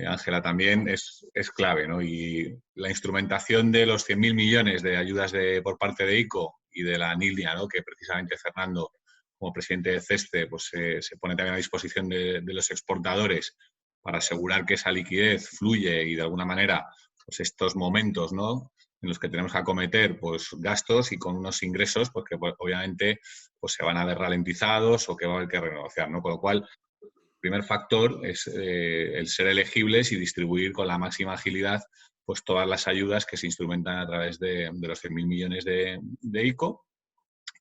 Ángela también es clave, ¿no? Y la instrumentación de los 100.000 millones de ayudas por parte de ICO y de la NILIA, ¿no?, que precisamente Fernando, como presidente de CESTE, pues se pone también a disposición de los exportadores para asegurar que esa liquidez fluye y de alguna manera, pues estos momentos, ¿no?, en los que tenemos que acometer pues gastos y con unos ingresos porque pues, obviamente pues se van a ver ralentizados o que va a haber que renegociar, ¿no? Con lo cual, el primer factor es el ser elegibles y distribuir con la máxima agilidad pues todas las ayudas que se instrumentan a través de los 100.000 millones de ICO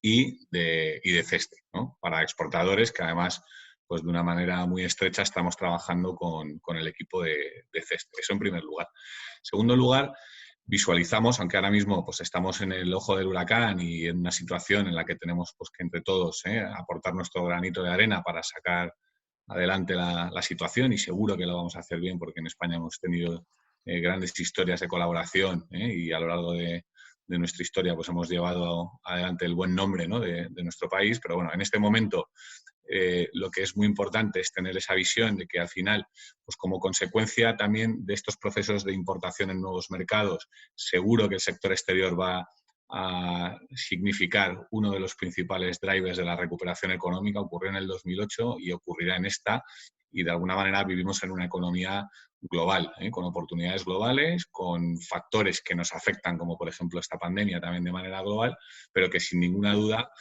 y de CESTE, ¿no?, para exportadores que además pues de una manera muy estrecha estamos trabajando con el equipo de CESTE. Eso en primer lugar. En segundo lugar, visualizamos, aunque ahora mismo pues, estamos en el ojo del huracán y en una situación en la que tenemos pues, que entre todos aportar nuestro granito de arena para sacar adelante la situación, y seguro que lo vamos a hacer bien porque en España hemos tenido grandes historias de colaboración y a lo largo de nuestra historia pues hemos llevado adelante el buen nombre, ¿no? de nuestro país. Pero bueno, en este momento lo que es muy importante es tener esa visión de que al final, pues como consecuencia también de estos procesos de importación en nuevos mercados, seguro que el sector exterior va a significar uno de los principales drivers de la recuperación económica. Ocurrió en el 2008 y ocurrirá en esta, y de alguna manera vivimos en una economía global, con oportunidades globales, con factores que nos afectan, como por ejemplo esta pandemia también de manera global, pero que sin ninguna duda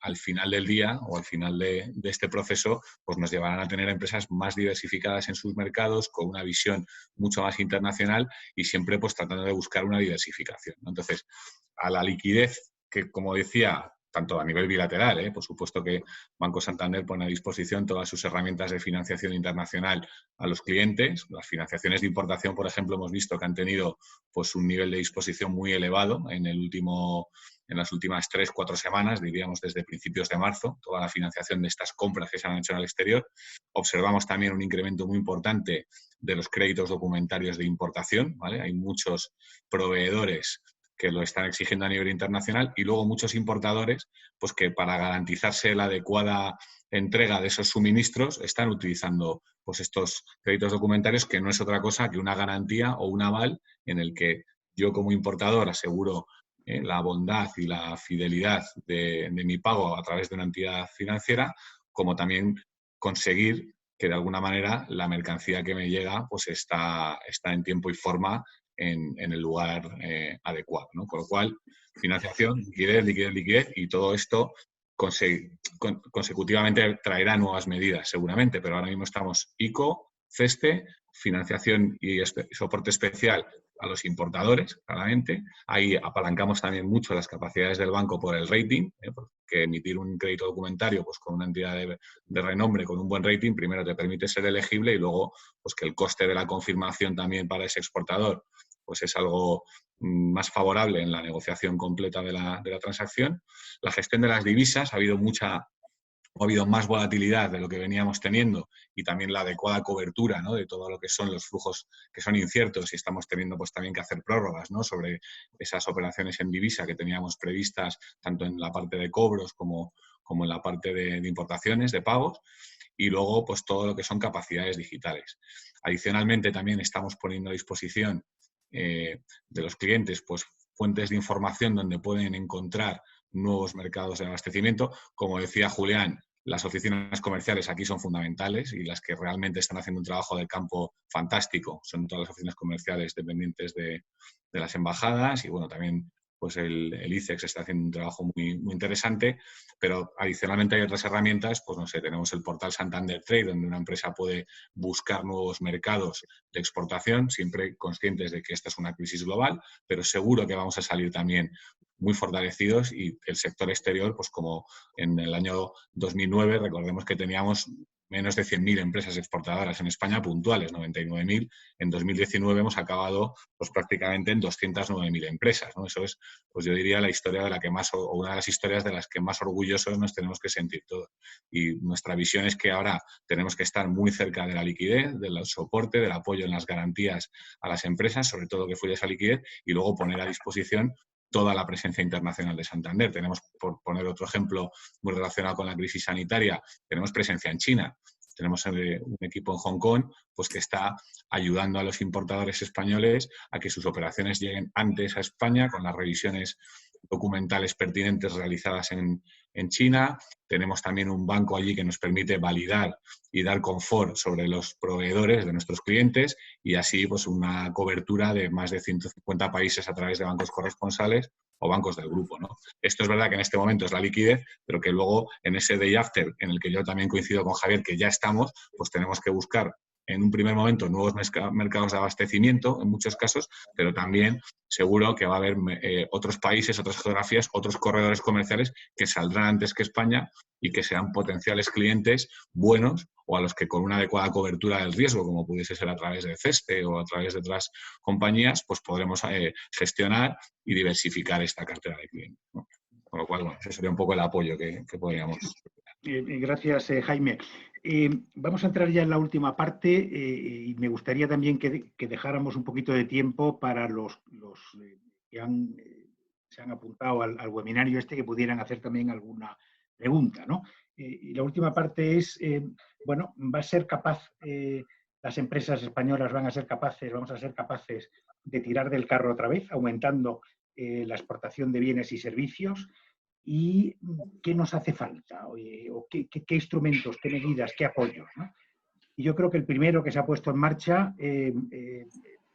al final del día o al final de este proceso pues nos llevarán a tener empresas más diversificadas en sus mercados, con una visión mucho más internacional y siempre pues tratando de buscar una diversificación, ¿no? Entonces, a la liquidez que, como decía, tanto a nivel bilateral, por supuesto que Banco Santander pone a disposición todas sus herramientas de financiación internacional a los clientes. Las financiaciones de importación, por ejemplo, hemos visto que han tenido pues, un nivel de disposición muy elevado en las últimas 3-4 semanas, diríamos desde principios de marzo, toda la financiación de estas compras que se han hecho en el exterior. Observamos también un incremento muy importante de los créditos documentarios de importación, ¿vale? Hay muchos proveedores que lo están exigiendo a nivel internacional, y luego muchos importadores pues que para garantizarse la adecuada entrega de esos suministros están utilizando pues estos créditos documentarios, que no es otra cosa que una garantía o un aval en el que yo como importador aseguro la bondad y la fidelidad de mi pago a través de una entidad financiera, como también conseguir que de alguna manera la mercancía que me llega pues está en tiempo y forma en el lugar adecuado, ¿no? Con lo cual, financiación, liquidez, y todo esto consecutivamente traerá nuevas medidas seguramente, pero ahora mismo estamos ICO, CESTE, financiación y soporte especial a los importadores, claramente. Ahí apalancamos también mucho las capacidades del banco por el rating, porque emitir un crédito documentario pues, con una entidad de renombre, con un buen rating, primero te permite ser elegible y luego pues, que el coste de la confirmación también para ese exportador pues, es algo más favorable en la negociación completa de la transacción. La gestión de las divisas, ha habido más volatilidad de lo que veníamos teniendo, y también la adecuada cobertura, ¿no? de todo lo que son los flujos que son inciertos, y estamos teniendo pues también que hacer prórrogas, ¿no? sobre esas operaciones en divisa que teníamos previstas tanto en la parte de cobros como en la parte de importaciones, de pagos, y luego pues todo lo que son capacidades digitales. Adicionalmente también estamos poniendo a disposición de los clientes pues fuentes de información donde pueden encontrar nuevos mercados de abastecimiento. Como decía Julián, las oficinas comerciales aquí son fundamentales, y las que realmente están haciendo un trabajo de campo fantástico son todas las oficinas comerciales dependientes de las embajadas, y bueno, también pues el ICEX está haciendo un trabajo muy, muy interesante, pero adicionalmente hay otras herramientas, pues no sé, tenemos el portal Santander Trade, donde una empresa puede buscar nuevos mercados de exportación, siempre conscientes de que esta es una crisis global, pero seguro que vamos a salir también muy fortalecidos, y el sector exterior, pues como en el año 2009, recordemos que teníamos menos de 100.000 empresas exportadoras en España, puntuales, 99.000. En 2019 hemos acabado pues, prácticamente en 209.000 empresas, ¿no? Eso es, pues yo diría, la historia de la que más, o una de las historias de las que más orgullosos nos tenemos que sentir todos. Y nuestra visión es que ahora tenemos que estar muy cerca de la liquidez, del soporte, del apoyo en las garantías a las empresas, sobre todo que fluya esa liquidez, y luego poner a disposición toda la presencia internacional de Santander. Tenemos, por poner otro ejemplo muy relacionado con la crisis sanitaria, tenemos presencia en China. Tenemos un equipo en Hong Kong pues, que está ayudando a los importadores españoles a que sus operaciones lleguen antes a España, con las revisiones documentales pertinentes realizadas en China. Tenemos también un banco allí que nos permite validar y dar confort sobre los proveedores de nuestros clientes, y así pues, una cobertura de más de 150 países a través de bancos corresponsales o bancos del grupo, ¿no? Esto es verdad que en este momento es la liquidez, pero que luego en ese day after, en el que yo también coincido con Javier, que ya estamos, pues tenemos que buscar en un primer momento nuevos mercados de abastecimiento, en muchos casos, pero también seguro que va a haber otros países, otras geografías, otros corredores comerciales que saldrán antes que España y que sean potenciales clientes buenos o a los que con una adecuada cobertura del riesgo, como pudiese ser a través de CESPE o a través de otras compañías, pues podremos gestionar y diversificar esta cartera de clientes, ¿no? Con lo cual, bueno, ese sería un poco el apoyo que podríamos. Gracias, Jaime. Vamos a entrar ya en la última parte y me gustaría también que dejáramos un poquito de tiempo para los que se han apuntado al webinario este, que pudieran hacer también alguna pregunta, ¿no? Y la última parte es, bueno, ¿va a ser capaz, las empresas españolas vamos a ser capaces de tirar del carro otra vez, aumentando la exportación de bienes y servicios? ¿Y qué nos hace falta? ¿O qué instrumentos, qué medidas, qué apoyos, ¿no? Y yo creo que el primero que se ha puesto en marcha,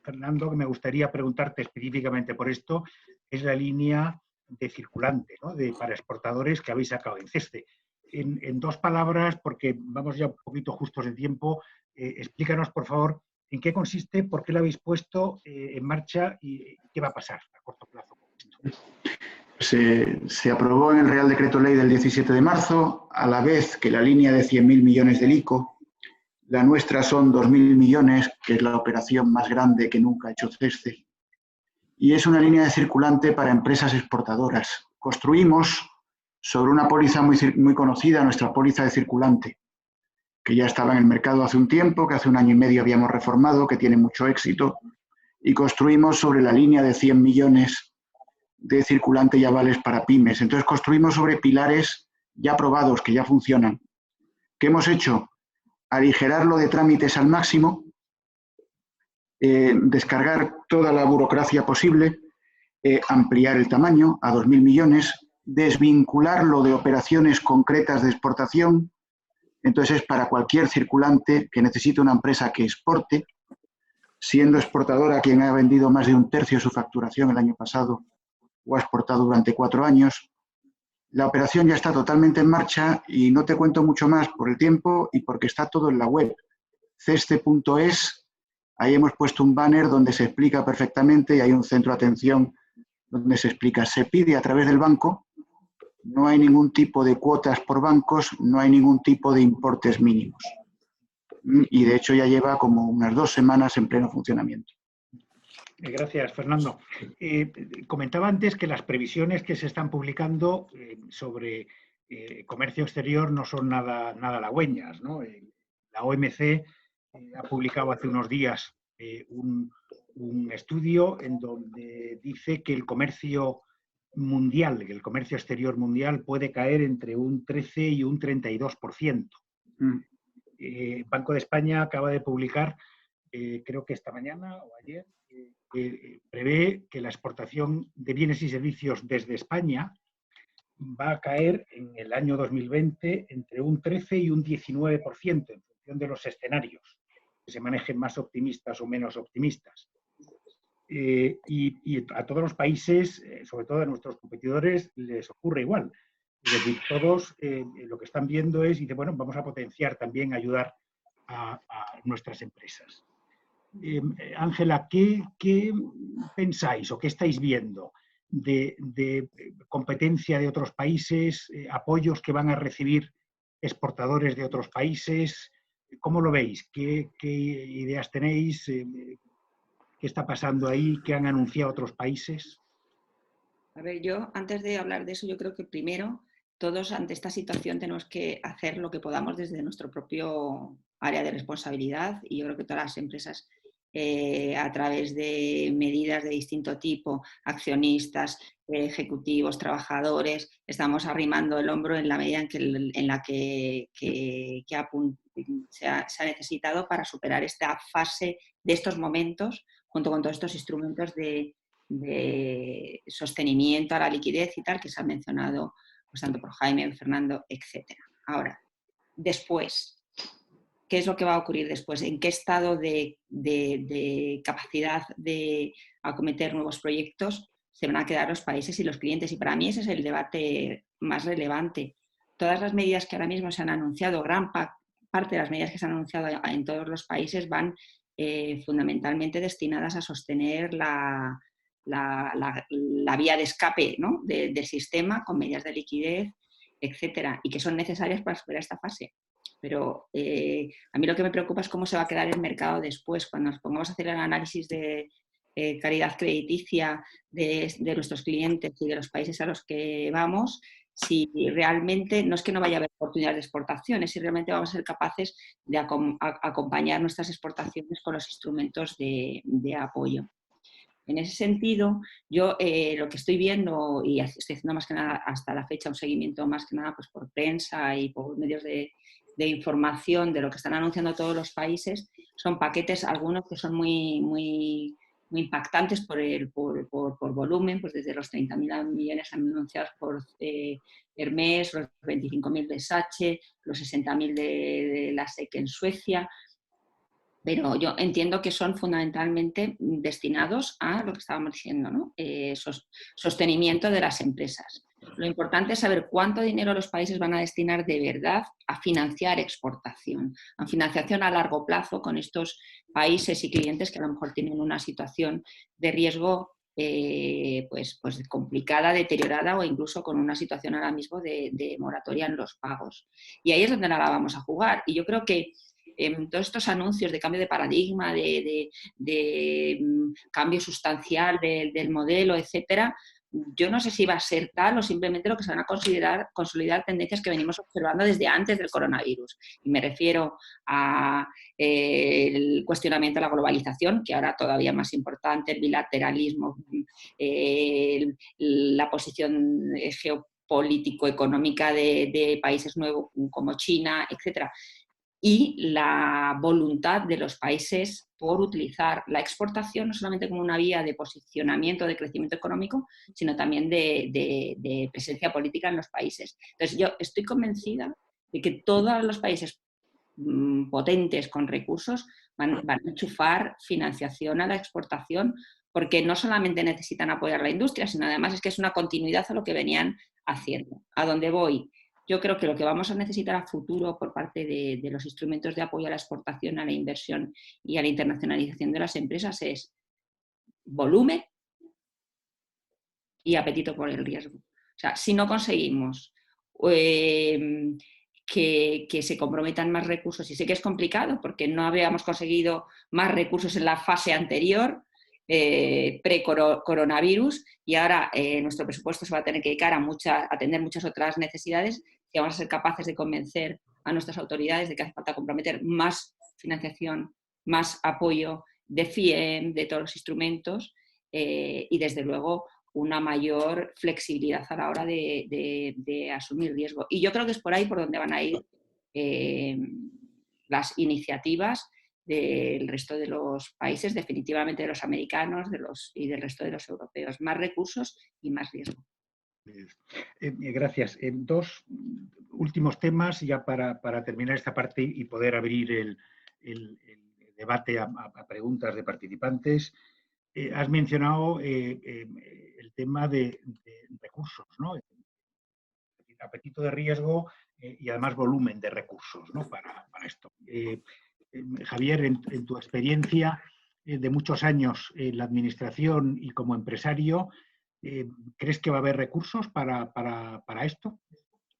Fernando, que me gustaría preguntarte específicamente por esto, es la línea de circulante, ¿no? Para exportadores que habéis sacado en CESPE. En dos palabras, porque vamos ya un poquito justos de tiempo, explícanos, por favor, en qué consiste, por qué lo habéis puesto en marcha y qué va a pasar a corto plazo con esto. Se aprobó en el Real Decreto Ley del 17 de marzo, a la vez que la línea de 100.000 millones del ICO. La nuestra son 2.000 millones, que es la operación más grande que nunca ha hecho CESPE. Y es una línea de circulante para empresas exportadoras. Construimos sobre una póliza muy conocida, nuestra póliza de circulante, que ya estaba en el mercado hace un tiempo, que hace 1 año y medio habíamos reformado, que tiene mucho éxito, y construimos sobre la línea de 100 millones de circulante y avales para pymes. Entonces construimos sobre pilares ya probados, que ya funcionan. ¿Qué hemos hecho? Aligerarlo de trámites al máximo, descargar toda la burocracia posible, ampliar el tamaño a 2.000 millones, desvincularlo de operaciones concretas de exportación. Entonces es para cualquier circulante que necesite una empresa que exporte, siendo exportadora quien ha vendido más de 1/3 de su facturación el año pasado o ha exportado durante 4 años. La operación ya está totalmente en marcha y no te cuento mucho más por el tiempo y porque está todo en la web. ceste.es, ahí hemos puesto un banner donde se explica perfectamente y hay un centro de atención donde se explica. Se pide a través del banco, no hay ningún tipo de cuotas por bancos, no hay ningún tipo de importes mínimos. Y de hecho ya lleva como unas 2 semanas en pleno funcionamiento. Gracias, Fernando. Comentaba antes que las previsiones que se están publicando sobre comercio exterior no son nada halagüeñas, ¿no? La OMC ha publicado hace unos días un estudio en donde dice que el comercio mundial, que el comercio exterior mundial puede caer entre un 13 y un 32%. Banco de España acaba de publicar, creo que esta mañana o ayer, prevé que la exportación de bienes y servicios desde España va a caer en el año 2020 entre un 13 y un 19% en función de los escenarios, que se manejen más optimistas o menos optimistas. Y a todos los países, sobre todo a nuestros competidores, les ocurre igual. Es decir, todos lo que están viendo es, y bueno, vamos a potenciar también, ayudar a nuestras empresas. Ángela, ¿qué pensáis o qué estáis viendo de competencia de otros países, apoyos que van a recibir exportadores de otros países? ¿Cómo lo veis? ¿Qué ideas tenéis? ¿Qué está pasando ahí? ¿Qué han anunciado otros países? A ver, yo antes de hablar de eso, yo creo que primero todos ante esta situación tenemos que hacer lo que podamos desde nuestro propio área de responsabilidad y yo creo que todas las empresas a través de medidas de distinto tipo, accionistas, ejecutivos, trabajadores, estamos arrimando el hombro en la medida en la que se ha necesitado para superar esta fase de estos momentos junto con todos estos instrumentos de sostenimiento a la liquidez y tal que se han mencionado pues, tanto por Jaime, Fernando, etc. Ahora, después, ¿qué es lo que va a ocurrir después? ¿En qué estado de capacidad de acometer nuevos proyectos se van a quedar los países y los clientes? Y para mí ese es el debate más relevante. Todas las medidas que ahora mismo se han anunciado, gran parte de las medidas que se han anunciado en todos los países van fundamentalmente destinadas a sostener la vía de escape, ¿no?, del sistema con medidas de liquidez, etcétera, y que son necesarias para superar esta fase. Pero a mí lo que me preocupa es cómo se va a quedar el mercado después, cuando nos pongamos a hacer el análisis de calidad crediticia de nuestros clientes y de los países a los que vamos, si realmente, no es que no vaya a haber oportunidades de exportación, es si realmente vamos a ser capaces de acompañar nuestras exportaciones con los instrumentos de apoyo. En ese sentido, yo lo que estoy viendo, y estoy haciendo más que nada hasta la fecha un seguimiento más que nada pues, por prensa y por medios de información de lo que están anunciando todos los países, son paquetes, algunos que son muy impactantes por volumen, pues desde los 30.000 millones anunciados por Hermès, los 25.000 de Sache, los 60.000 de la SEC en Suecia. Pero yo entiendo que son fundamentalmente destinados a lo que estábamos diciendo, ¿no? Sostenimiento de las empresas. Lo importante es saber cuánto dinero los países van a destinar de verdad a financiar exportación, a financiación a largo plazo con estos países y clientes que a lo mejor tienen una situación de riesgo pues complicada, deteriorada o incluso con una situación ahora mismo de moratoria en los pagos. Y ahí es donde la vamos a jugar. Y yo creo que todos estos anuncios de cambio de paradigma, de cambio sustancial del modelo, etcétera, yo no sé si va a ser tal o simplemente lo que se van a consolidar tendencias que venimos observando desde antes del coronavirus. Y me refiero al cuestionamiento de la globalización, que ahora todavía más importante, el bilateralismo, la posición geopolítico-económica de países nuevos como China, etcétera. Y la voluntad de los países por utilizar la exportación no solamente como una vía de posicionamiento, de crecimiento económico, sino también de presencia política en los países. Entonces, yo estoy convencida de que todos los países potentes con recursos van a enchufar financiación a la exportación, porque no solamente necesitan apoyar la industria, sino además es que es una continuidad a lo que venían haciendo. ¿A dónde voy? Yo creo que lo que vamos a necesitar a futuro por parte de los instrumentos de apoyo a la exportación, a la inversión y a la internacionalización de las empresas es volumen y apetito por el riesgo. O sea, si no conseguimos que se comprometan más recursos, y sé que es complicado porque no habíamos conseguido más recursos en la fase anterior, pre-coronavirus, y ahora nuestro presupuesto se va a tener que dedicar a atender muchas otras necesidades, que vamos a ser capaces de convencer a nuestras autoridades de que hace falta comprometer más financiación, más apoyo de FIEM, de todos los instrumentos y desde luego una mayor flexibilidad a la hora de asumir riesgo. Y yo creo que es por ahí por donde van a ir las iniciativas del resto de los países, definitivamente de los americanos y del resto de los europeos. Más recursos y más riesgo. Gracias. Dos últimos temas ya para terminar esta parte y poder abrir el debate a preguntas de participantes. Has mencionado el tema de recursos, ¿no? Apetito de riesgo y además volumen de recursos, ¿no? para esto. Javier, en tu experiencia de muchos años en la administración y como empresario, ¿crees que va a haber recursos para esto,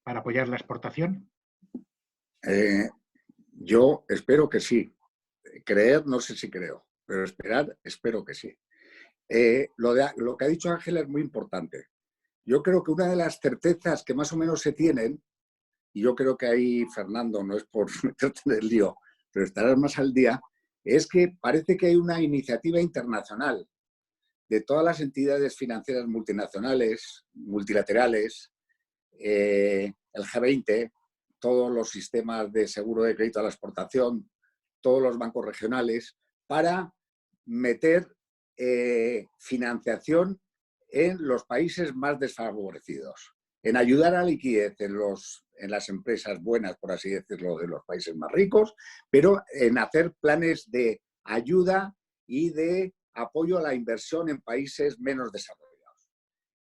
para apoyar la exportación? Yo espero que sí. Creer, no sé si creo, pero esperar, espero que sí. Lo que ha dicho Ángela es muy importante. Yo creo que una de las certezas que más o menos se tienen, y yo creo que ahí, Fernando, no es por meterte en el lío, pero estarás más al día, es que parece que hay una iniciativa internacional de todas las entidades financieras multinacionales, multilaterales, el G20, todos los sistemas de seguro de crédito a la exportación, todos los bancos regionales, para meter financiación en los países más desfavorecidos, en ayudar a la liquidez en las empresas buenas, por así decirlo, de los países más ricos, pero en hacer planes de ayuda y de apoyo a la inversión en países menos desarrollados.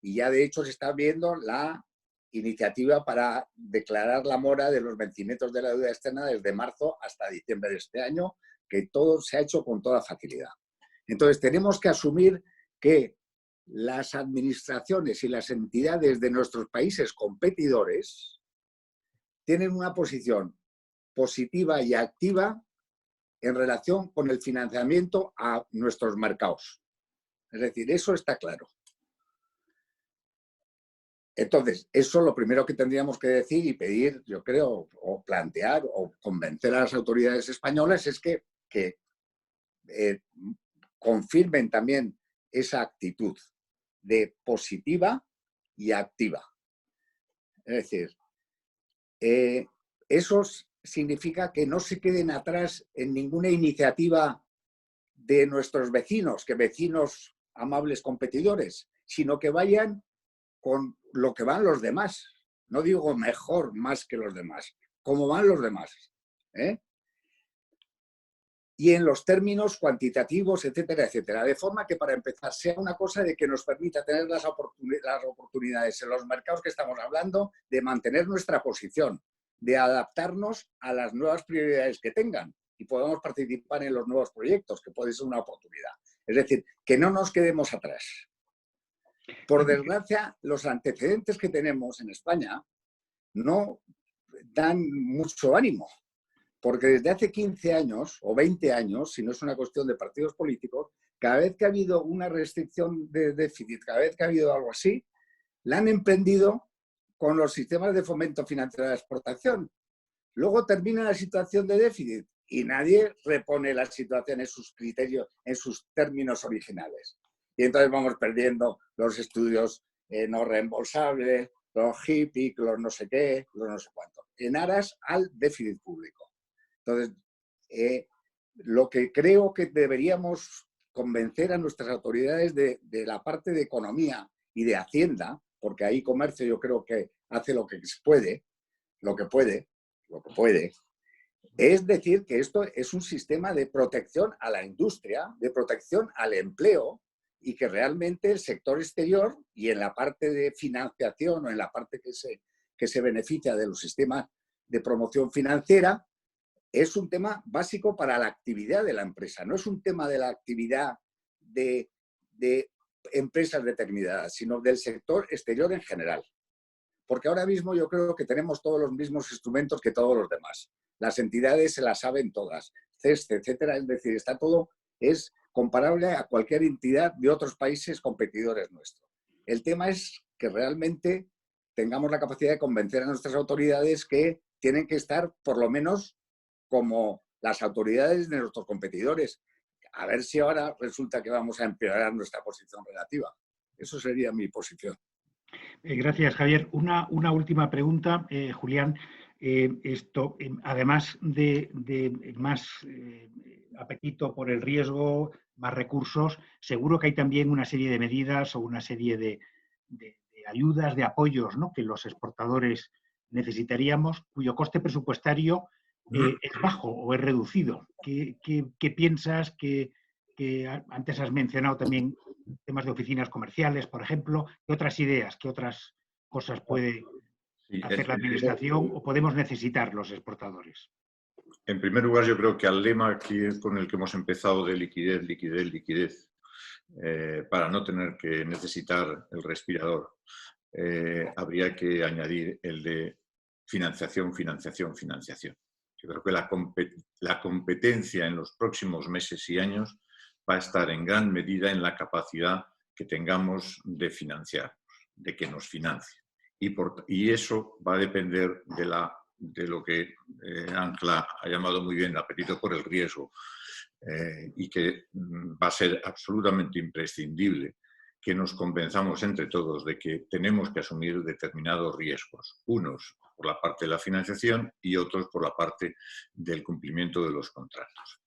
Y ya de hecho se está viendo la iniciativa para declarar la mora de los vencimientos de la deuda externa desde marzo hasta diciembre de este año, que todo se ha hecho con toda facilidad. Entonces, tenemos que asumir que las administraciones y las entidades de nuestros países competidores tienen una posición positiva y activa en relación con el financiamiento a nuestros mercados. Es decir, eso está claro. Entonces, eso lo primero que tendríamos que decir y pedir, yo creo, o plantear o convencer a las autoridades españolas es que confirmen también esa actitud de positiva y activa. Es decir, eso significa que no se queden atrás en ninguna iniciativa de nuestros vecinos, que vecinos amables competidores, sino que vayan con lo que van los demás. No digo mejor, más que los demás, como van los demás. Y en los términos cuantitativos, etcétera, etcétera. De forma que, para empezar, sea una cosa de que nos permita tener las oportunidades en los mercados que estamos hablando, de mantener nuestra posición, de adaptarnos a las nuevas prioridades que tengan y podamos participar en los nuevos proyectos, que puede ser una oportunidad. Es decir, que no nos quedemos atrás. Por desgracia, los antecedentes que tenemos en España no dan mucho ánimo, porque desde hace 15 años o 20 años, si no es una cuestión de partidos políticos, cada vez que ha habido una restricción de déficit, cada vez que ha habido algo así, la han emprendido con los sistemas de fomento financiero de la exportación. Luego termina la situación de déficit y nadie repone la situación en sus criterios, en sus términos originales. Y entonces vamos perdiendo los estudios no reembolsables, los HIPIC, los no sé qué, los no sé cuánto, en aras al déficit público. Entonces, lo que creo que deberíamos convencer a nuestras autoridades de la parte de economía y de Hacienda, porque ahí Comercio yo creo que hace lo que puede, es decir que esto es un sistema de protección a la industria, de protección al empleo, y que realmente el sector exterior y en la parte de financiación o en la parte que se beneficia de los sistemas de promoción financiera es un tema básico para la actividad de la empresa, no es un tema de la actividad de empresas determinadas, sino del sector exterior en general. Porque ahora mismo yo creo que tenemos todos los mismos instrumentos que todos los demás. Las entidades se las saben todas, CESTE, etcétera, es decir, está todo, es comparable a cualquier entidad de otros países competidores nuestros. El tema es que realmente tengamos la capacidad de convencer a nuestras autoridades que tienen que estar por lo menos como las autoridades de nuestros competidores. A ver si ahora resulta que vamos a empeorar nuestra posición relativa. Eso sería mi posición. Gracias, Javier. Una última pregunta, Julián. Además de más apetito por el riesgo, más recursos, seguro que hay también una serie de medidas o una serie de ayudas, de apoyos, ¿no?, que los exportadores necesitaríamos, cuyo coste presupuestario es bajo o es reducido. ¿Qué piensas? Que antes has mencionado también temas de oficinas comerciales, por ejemplo. ¿Qué otras ideas, qué otras cosas puede hacer la Administración o podemos necesitar los exportadores? En primer lugar, yo creo que al lema con el que hemos empezado de liquidez, liquidez, liquidez, para no tener que necesitar el respirador, habría que añadir el de financiación, financiación, financiación. Yo creo que la competencia en los próximos meses y años va a estar en gran medida en la capacidad que tengamos de financiar, de que nos financie. Y eso va a depender de lo que Ancla ha llamado muy bien el apetito por el riesgo, y que va a ser absolutamente imprescindible que nos convenzamos entre todos de que tenemos que asumir determinados riesgos, unos por la parte de la financiación y otros por la parte del cumplimiento de los contratos.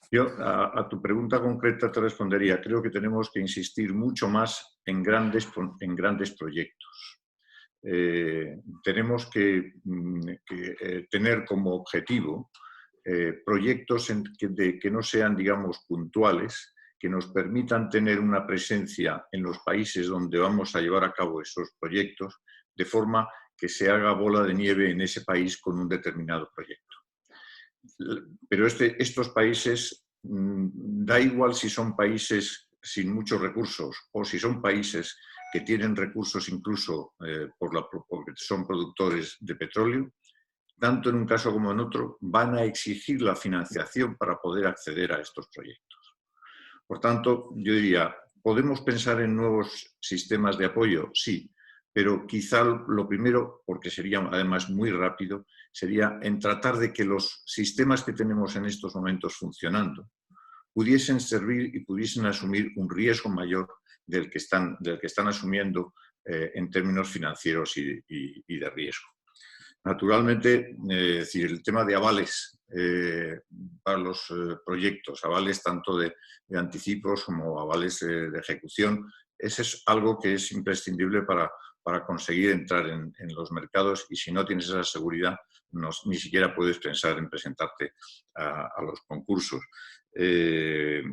Yo a tu pregunta concreta te respondería, creo que tenemos que insistir mucho más en grandes proyectos. Tenemos que tener como objetivo proyectos que no sean, digamos, puntuales, que nos permitan tener una presencia en los países donde vamos a llevar a cabo esos proyectos, de forma que se haga bola de nieve en ese país con un determinado proyecto. Pero estos países, da igual si son países sin muchos recursos o si son países que tienen recursos incluso porque son productores de petróleo, tanto en un caso como en otro, van a exigir la financiación para poder acceder a estos proyectos. Por tanto, yo diría, ¿podemos pensar en nuevos sistemas de apoyo? Sí, pero quizá lo primero, porque sería además muy rápido, sería en tratar de que los sistemas que tenemos en estos momentos funcionando pudiesen servir y pudiesen asumir un riesgo mayor del que están asumiendo en términos financieros y de riesgo. Naturalmente, es decir, el tema de avales para los proyectos, avales tanto de anticipos como avales de ejecución, ese es algo que es imprescindible para conseguir entrar en los mercados, y si no tienes esa seguridad, ni siquiera puedes pensar en presentarte a los concursos. El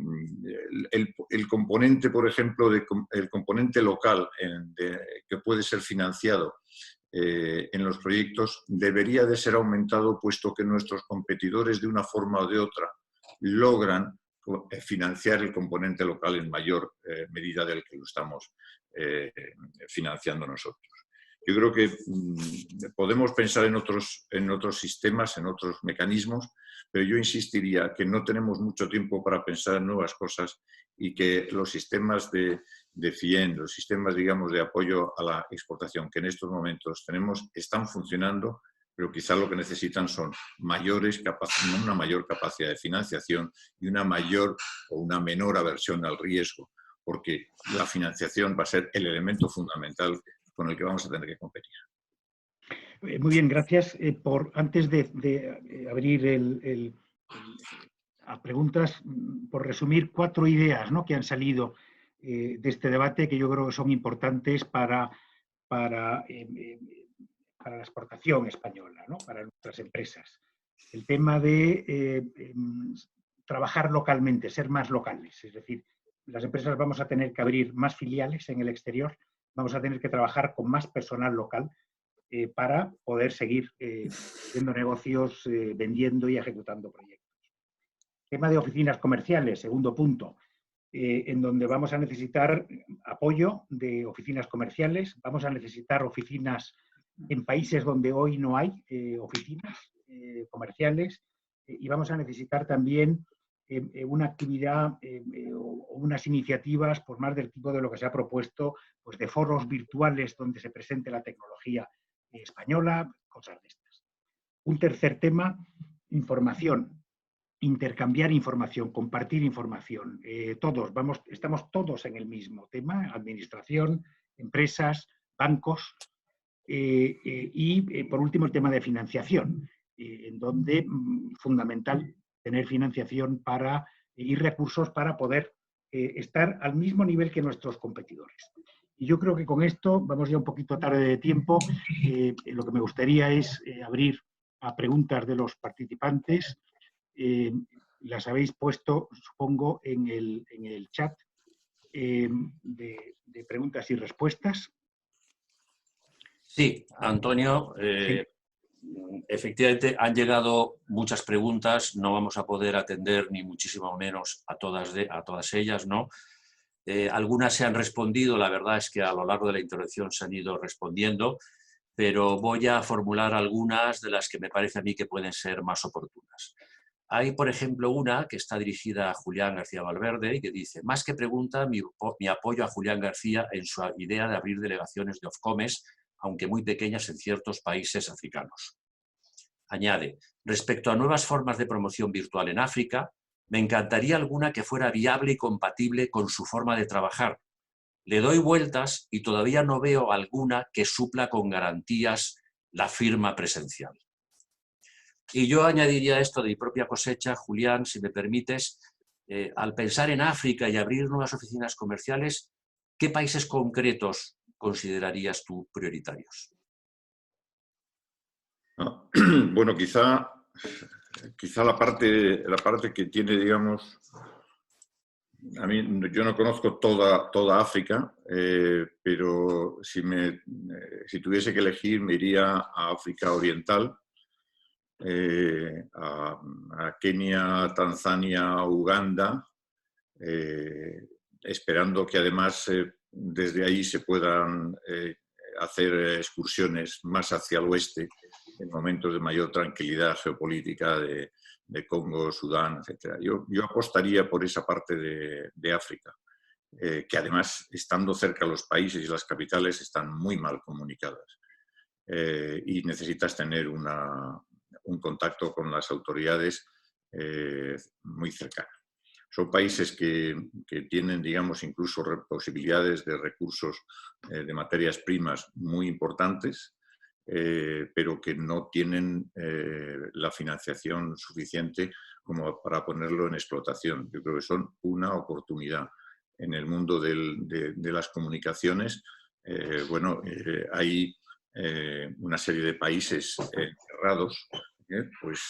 componente, por ejemplo, el componente local que puede ser financiado en los proyectos debería de ser aumentado, puesto que nuestros competidores de una forma o de otra logran financiar el componente local en mayor medida del que lo estamos financiando nosotros. Yo creo que podemos pensar en otros sistemas, en otros mecanismos, pero yo insistiría que no tenemos mucho tiempo para pensar en nuevas cosas y que los sistemas de FIEN, los sistemas, digamos, de apoyo a la exportación que en estos momentos tenemos, están funcionando, pero quizá lo que necesitan son una mayor capacidad de financiación y una mayor o una menor aversión al riesgo, porque la financiación va a ser el elemento fundamental con el que vamos a tener que competir. Muy bien, gracias. Antes de abrir a preguntas, por resumir 4 ideas, ¿no?, que han salido de este debate, que yo creo que son importantes para la exportación española, ¿no?, para nuestras empresas. El tema de trabajar localmente, ser más locales, es decir, las empresas vamos a tener que abrir más filiales en el exterior, vamos a tener que trabajar con más personal local para poder seguir haciendo negocios, vendiendo y ejecutando proyectos. Tema de oficinas comerciales, segundo punto, en donde vamos a necesitar apoyo de oficinas comerciales, vamos a necesitar oficinas en países donde hoy no hay oficinas comerciales, y vamos a necesitar también una actividad o unas iniciativas, pues más del tipo de lo que se ha propuesto, pues de foros virtuales donde se presente la tecnología española, cosas de estas. Un tercer tema, información, intercambiar información, compartir información. Estamos todos en el mismo tema, administración, empresas, bancos, y por último el tema de financiación, en donde fundamental tener financiación y recursos para poder estar al mismo nivel que nuestros competidores. Y yo creo que con esto, vamos ya un poquito tarde de tiempo, lo que me gustaría es abrir a preguntas de los participantes. Las habéis puesto, supongo, en el chat de preguntas y respuestas. Sí, Antonio, Sí. Efectivamente han llegado muchas preguntas, no vamos a poder atender ni muchísimo menos a todas ellas, ¿no? Algunas se han respondido, la verdad es que a lo largo de la intervención se han ido respondiendo, pero voy a formular algunas de las que me parece a mí que pueden ser más oportunas. Hay, por ejemplo, una que está dirigida a Julián García Valverde y que dice: más que pregunta, mi apoyo a Julián García en su idea de abrir delegaciones de Ofcomes, aunque muy pequeñas en ciertos países africanos. Añade: respecto a nuevas formas de promoción virtual en África, me encantaría alguna que fuera viable y compatible con su forma de trabajar. Le doy vueltas y todavía no veo alguna que supla con garantías la firma presencial. Y yo añadiría esto de mi propia cosecha, Julián, si me permites, al pensar en África y abrir nuevas oficinas comerciales, ¿qué países concretos considerarías tú prioritarios? Bueno, quizá la parte que tiene, digamos, a mí, yo no conozco toda África, pero si tuviese que elegir me iría a África Oriental, a Kenia, Tanzania, Uganda, esperando que además desde ahí se puedan hacer excursiones más hacia el oeste en momentos de mayor tranquilidad geopolítica de Congo, Sudán, etc. Yo apostaría por esa parte de África, que además, estando cerca los países y las capitales, están muy mal comunicadas y necesitas tener un contacto con las autoridades muy cercano. Son países que tienen, digamos, incluso posibilidades de recursos de materias primas muy importantes, pero que no tienen la financiación suficiente como para ponerlo en explotación. Yo creo que son una oportunidad. En el mundo de las comunicaciones, hay una serie de países cerrados, pues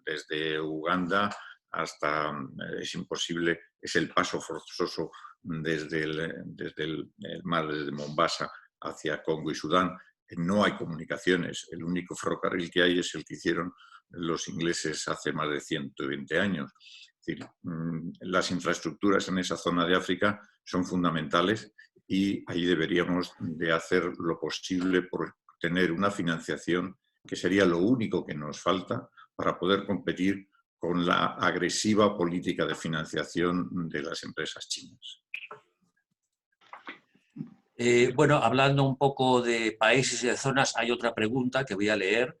desde Uganda hasta, es imposible, es el paso forzoso desde el mar, desde Mombasa hacia Congo y Sudán. No hay comunicaciones, el único ferrocarril que hay es el que hicieron los ingleses hace más de 120 años. Es decir, las infraestructuras en esa zona de África son fundamentales y ahí deberíamos de hacer lo posible por tener una financiación que sería lo único que nos falta para poder competir con la agresiva política de financiación de las empresas chinas. Bueno, hablando un poco de países y de zonas, hay otra pregunta que voy a leer.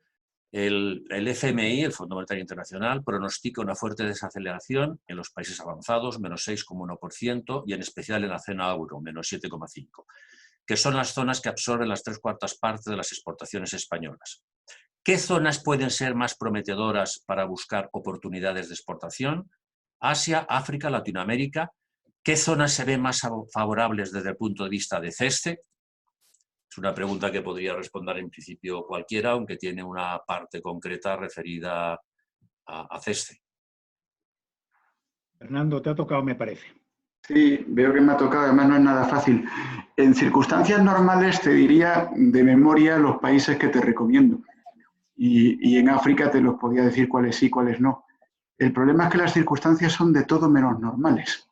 El FMI, el Fondo Monetario Internacional, pronostica una fuerte desaceleración en los países avanzados, menos 6,1%, y en especial en la zona euro, menos 7,5%, que son las zonas que absorben las 3/4 partes de las exportaciones españolas. ¿Qué zonas pueden ser más prometedoras para buscar oportunidades de exportación? Asia, África, Latinoamérica. ¿Qué zonas se ven más favorables desde el punto de vista de CESCE? Es una pregunta que podría responder en principio cualquiera, aunque tiene una parte concreta referida a CESCE. Fernando, te ha tocado, me parece. Sí, veo que me ha tocado, además no es nada fácil. En circunstancias normales te diría de memoria los países que te recomiendo. Y en África te los podía decir cuáles sí, cuáles no. El problema es que las circunstancias son de todo menos normales,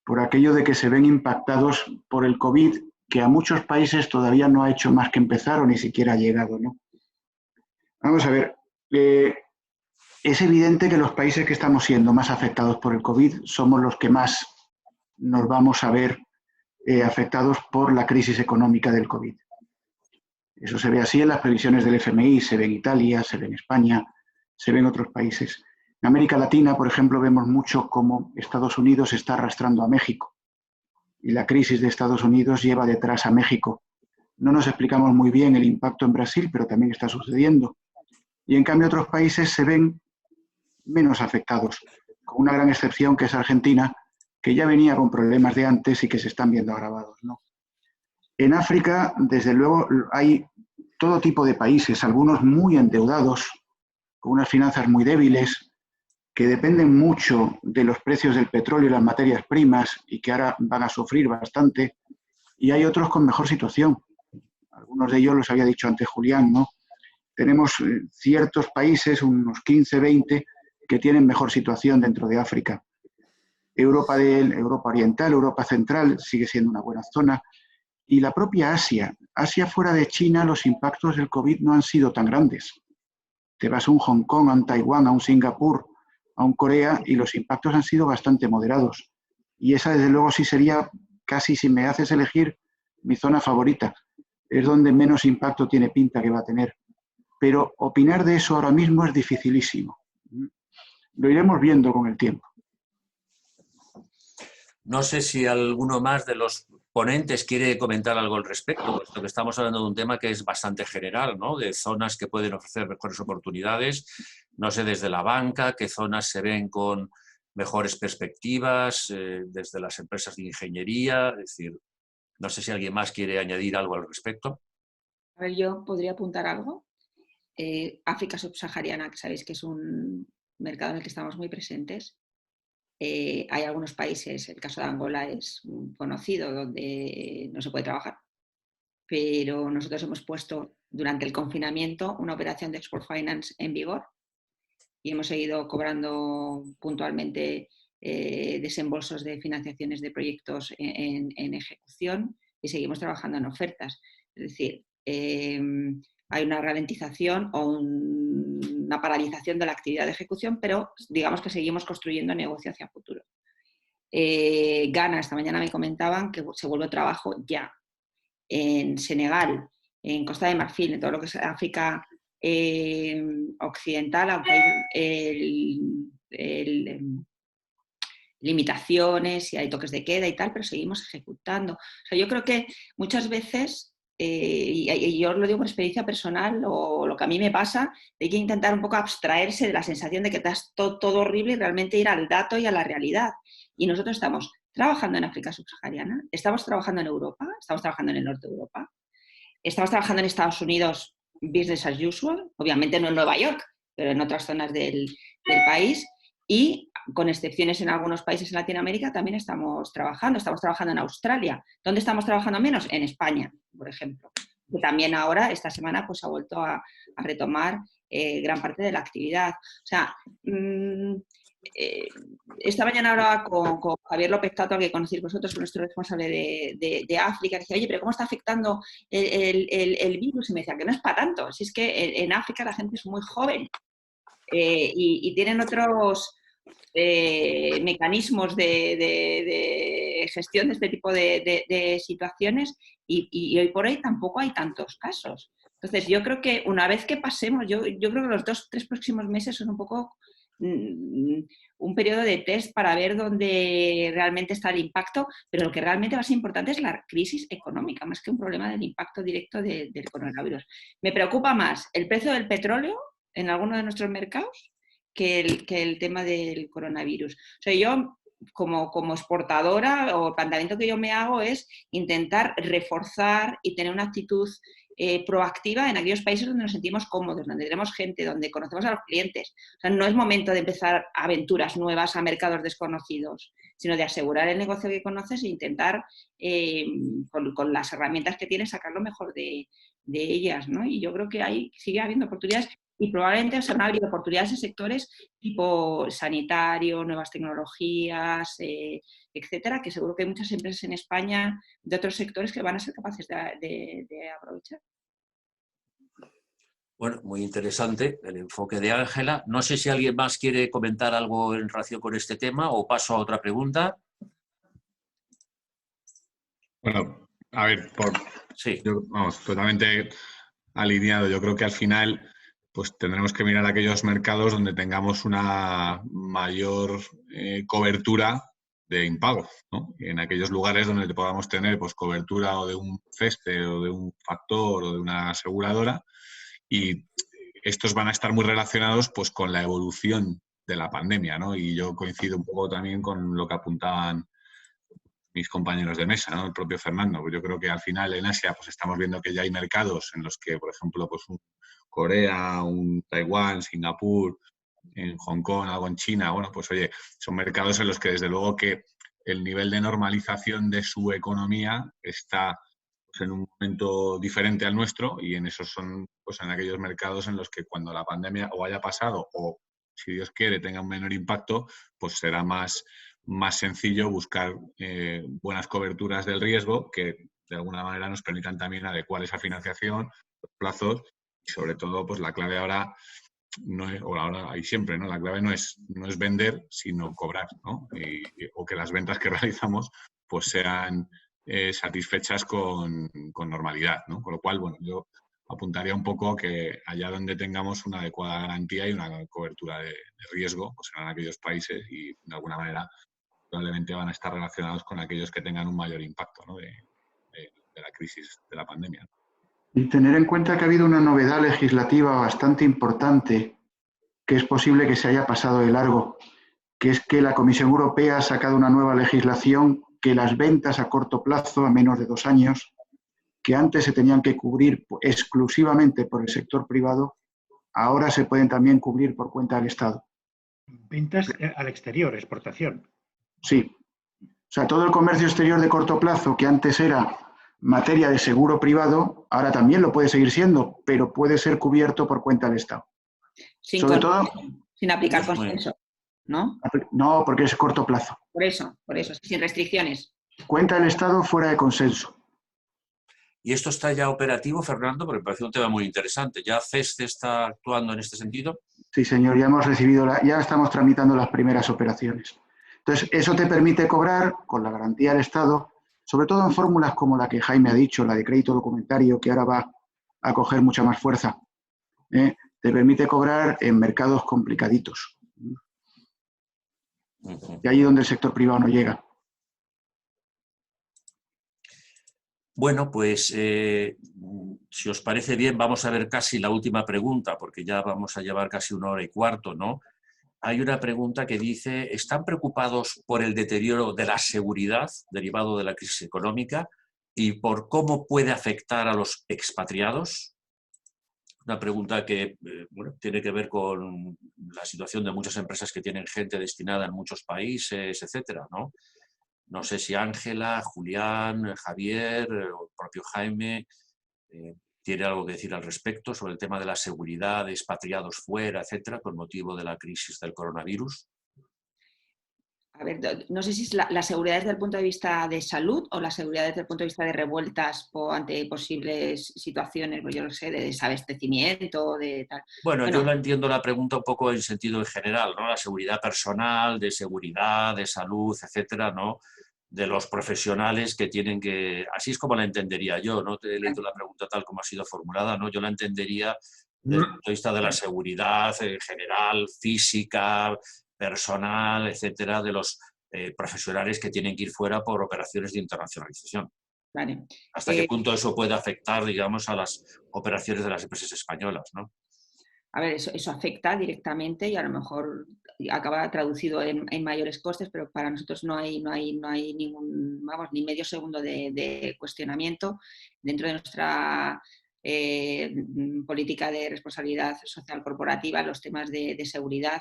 por aquello de que se ven impactados por el COVID, que a muchos países todavía no ha hecho más que empezar o ni siquiera ha llegado, ¿no? Vamos a ver, es evidente que los países que estamos siendo más afectados por el COVID somos los que más nos vamos a ver afectados por la crisis económica del COVID. Eso se ve así en las previsiones del FMI, se ve en Italia, se ve en España, se ve en otros países. En América Latina, por ejemplo, vemos mucho cómo Estados Unidos está arrastrando a México y la crisis de Estados Unidos lleva detrás a México. No nos explicamos muy bien el impacto en Brasil, pero también está sucediendo. Y en cambio otros países se ven menos afectados, con una gran excepción que es Argentina, que ya venía con problemas de antes y que se están viendo agravados, ¿no? En África, desde luego, hay todo tipo de países, algunos muy endeudados, con unas finanzas muy débiles, que dependen mucho de los precios del petróleo y las materias primas y que ahora van a sufrir bastante, y hay otros con mejor situación. Algunos de ellos los había dicho antes Julián, ¿no? Tenemos ciertos países, unos 15, 20, que tienen mejor situación dentro de África. Europa Oriental, Europa Central sigue siendo una buena zona. Y la propia Asia. Asia fuera de China, los impactos del COVID no han sido tan grandes. Te vas a un Hong Kong, a un Taiwán, a un Singapur, a un Corea, y los impactos han sido bastante moderados. Y esa, desde luego, sí sería casi, si me haces elegir, mi zona favorita. Es donde menos impacto tiene pinta que va a tener. Pero opinar de eso ahora mismo es dificilísimo. Lo iremos viendo con el tiempo. No sé si alguno más de los ponentes quiere comentar algo al respecto, puesto que estamos hablando de un tema que es bastante general, ¿no? De zonas que pueden ofrecer mejores oportunidades, no sé, desde la banca, qué zonas se ven con mejores perspectivas, desde las empresas de ingeniería, es decir, no sé si alguien más quiere añadir algo al respecto. A ver, yo podría apuntar algo. África subsahariana, que sabéis que es un mercado en el que estamos muy presentes. Hay algunos países, el caso de Angola es conocido, donde no se puede trabajar, pero nosotros hemos puesto durante el confinamiento una operación de Export Finance en vigor y hemos seguido cobrando puntualmente desembolsos de financiaciones de proyectos en ejecución y seguimos trabajando en ofertas. Es decir, hay una ralentización o una paralización de la actividad de ejecución, pero digamos que seguimos construyendo negocio hacia futuro. Ghana, esta mañana me comentaban que se vuelve trabajo ya. En Senegal, en Costa de Marfil, en todo lo que es África occidental, aunque hay limitaciones y hay toques de queda y tal, pero seguimos ejecutando. O sea, yo creo que muchas veces, y yo os lo digo por experiencia personal, o lo que a mí me pasa, hay que intentar un poco abstraerse de la sensación de que está todo horrible y realmente ir al dato y a la realidad. Y nosotros estamos trabajando en África subsahariana, estamos trabajando en Europa, estamos trabajando en el norte de Europa, estamos trabajando en Estados Unidos, business as usual, obviamente no en Nueva York, pero en otras zonas del país, y con excepciones en algunos países en Latinoamérica también estamos trabajando en Australia. ¿Dónde estamos trabajando menos? En España, por ejemplo, que también ahora, esta semana, pues ha vuelto a retomar gran parte de la actividad. O sea, esta mañana hablaba con Javier López Tato, al que conocéis vosotros, nuestro responsable de África, que decía, oye, pero ¿cómo está afectando el virus? Y me decía que no es para tanto, si es que en África la gente es muy joven y tienen otros mecanismos de gestión de este tipo de situaciones y hoy por hoy tampoco hay tantos casos. Entonces, yo creo que una vez que pasemos, yo creo que los 2-3 próximos meses son un poco un periodo de test para ver dónde realmente está el impacto, pero lo que realmente va a ser importante es la crisis económica, más que un problema del impacto directo del coronavirus. Me preocupa más el precio del petróleo en algunos de nuestros mercados que el tema del coronavirus. O sea, yo como exportadora, o el planteamiento que yo me hago es intentar reforzar y tener una actitud proactiva en aquellos países donde nos sentimos cómodos, donde tenemos gente, donde conocemos a los clientes. O sea, no es momento de empezar aventuras nuevas a mercados desconocidos, sino de asegurar el negocio que conoces e intentar, con las herramientas que tienes, sacar lo mejor de ellas, ¿no? Y yo creo que sigue habiendo oportunidades y probablemente se van a abrir oportunidades en sectores tipo sanitario, nuevas tecnologías, etcétera, que seguro que hay muchas empresas en España de otros sectores que van a ser capaces de aprovechar. Bueno, muy interesante el enfoque de Ángela. No sé si alguien más quiere comentar algo en relación con este tema o paso a otra pregunta. Bueno, a ver, sí. Yo, vamos, totalmente alineado. Yo creo que al final pues tendremos que mirar aquellos mercados donde tengamos una mayor cobertura de impago, ¿no? Y en aquellos lugares donde podamos tener pues cobertura o de un CESTE o de un factor o de una aseguradora, y estos van a estar muy relacionados pues con la evolución de la pandemia, ¿no? Y yo coincido un poco también con lo que apuntaban mis compañeros de mesa, ¿no? El propio Fernando. Yo creo que al final en Asia pues estamos viendo que ya hay mercados en los que, por ejemplo, pues un Corea, un Taiwán, Singapur, en Hong Kong, algo en China, bueno, pues oye, son mercados en los que desde luego que el nivel de normalización de su economía está pues, en un momento diferente al nuestro, y en esos son pues en aquellos mercados en los que cuando la pandemia o haya pasado o, si Dios quiere, tenga un menor impacto, pues será más sencillo buscar buenas coberturas del riesgo que de alguna manera nos permitan también adecuar esa financiación, los plazos, y sobre todo pues la clave ahora no es, o ahora hay siempre, ¿no? La clave no es vender, sino cobrar, ¿no? O que las ventas que realizamos pues sean satisfechas con normalidad, ¿no? Con lo cual, bueno, yo apuntaría un poco que allá donde tengamos una adecuada garantía y una cobertura de riesgo, pues serán aquellos países y de alguna manera probablemente van a estar relacionados con aquellos que tengan un mayor impacto, ¿no? de la crisis de la pandemia. Y tener en cuenta que ha habido una novedad legislativa bastante importante, que es posible que se haya pasado de largo, que es que la Comisión Europea ha sacado una nueva legislación que las ventas a corto plazo, a menos de 2 años, que antes se tenían que cubrir exclusivamente por el sector privado, ahora se pueden también cubrir por cuenta del Estado. Ventas al exterior, exportación. Sí. O sea, todo el comercio exterior de corto plazo, que antes era materia de seguro privado, ahora también lo puede seguir siendo, pero puede ser cubierto por cuenta del Estado. Sobre todo, sin aplicar consenso, ¿no? No, porque es corto plazo. Por eso, sin restricciones. Cuenta del Estado fuera de consenso. ¿Y esto está ya operativo, Fernando? Porque me parece un tema muy interesante. ¿Ya CESCE está actuando en este sentido? Sí, señor, ya hemos recibido, ya estamos tramitando las primeras operaciones. Entonces, eso te permite cobrar con la garantía del Estado, sobre todo en fórmulas como la que Jaime ha dicho, la de crédito documentario, que ahora va a coger mucha más fuerza. Te permite cobrar en mercados complicaditos. Y ahí donde el sector privado no llega. Bueno, pues si os parece bien, vamos a ver casi la última pregunta, porque ya vamos a llevar casi 1 hora y cuarto, ¿no? Hay una pregunta que dice, ¿están preocupados por el deterioro de la seguridad derivado de la crisis económica y por cómo puede afectar a los expatriados? Una pregunta que bueno, tiene que ver con la situación de muchas empresas que tienen gente destinada en muchos países, etcétera, ¿no? No sé si Ángela, Julián, Javier o el propio Jaime tiene algo que decir al respecto sobre el tema de la seguridad de expatriados fuera, etcétera, con motivo de la crisis del coronavirus. A ver, no sé si es la seguridad desde el punto de vista de salud o la seguridad desde el punto de vista de revueltas ante posibles situaciones, pues yo no sé, de desabastecimiento, de tal. Bueno, yo la entiendo la pregunta un poco en sentido en general, ¿no? La seguridad personal, de seguridad, de salud, etcétera, ¿no? De los profesionales que tienen que... Así es como la entendería yo, no te he leído la pregunta tal como ha sido formulada, ¿no? Yo la entendería desde el punto de vista de la seguridad en general, física, personal, etcétera, de los profesionales que tienen que ir fuera por operaciones de internacionalización. Vale. ¿Hasta qué punto eso puede afectar, digamos, a las operaciones de las empresas españolas, ¿no? A ver, eso afecta directamente y a lo mejor acaba traducido en mayores costes, pero para nosotros no hay ningún, vamos, ni medio segundo de cuestionamiento dentro de nuestra política de responsabilidad social corporativa. Los temas de seguridad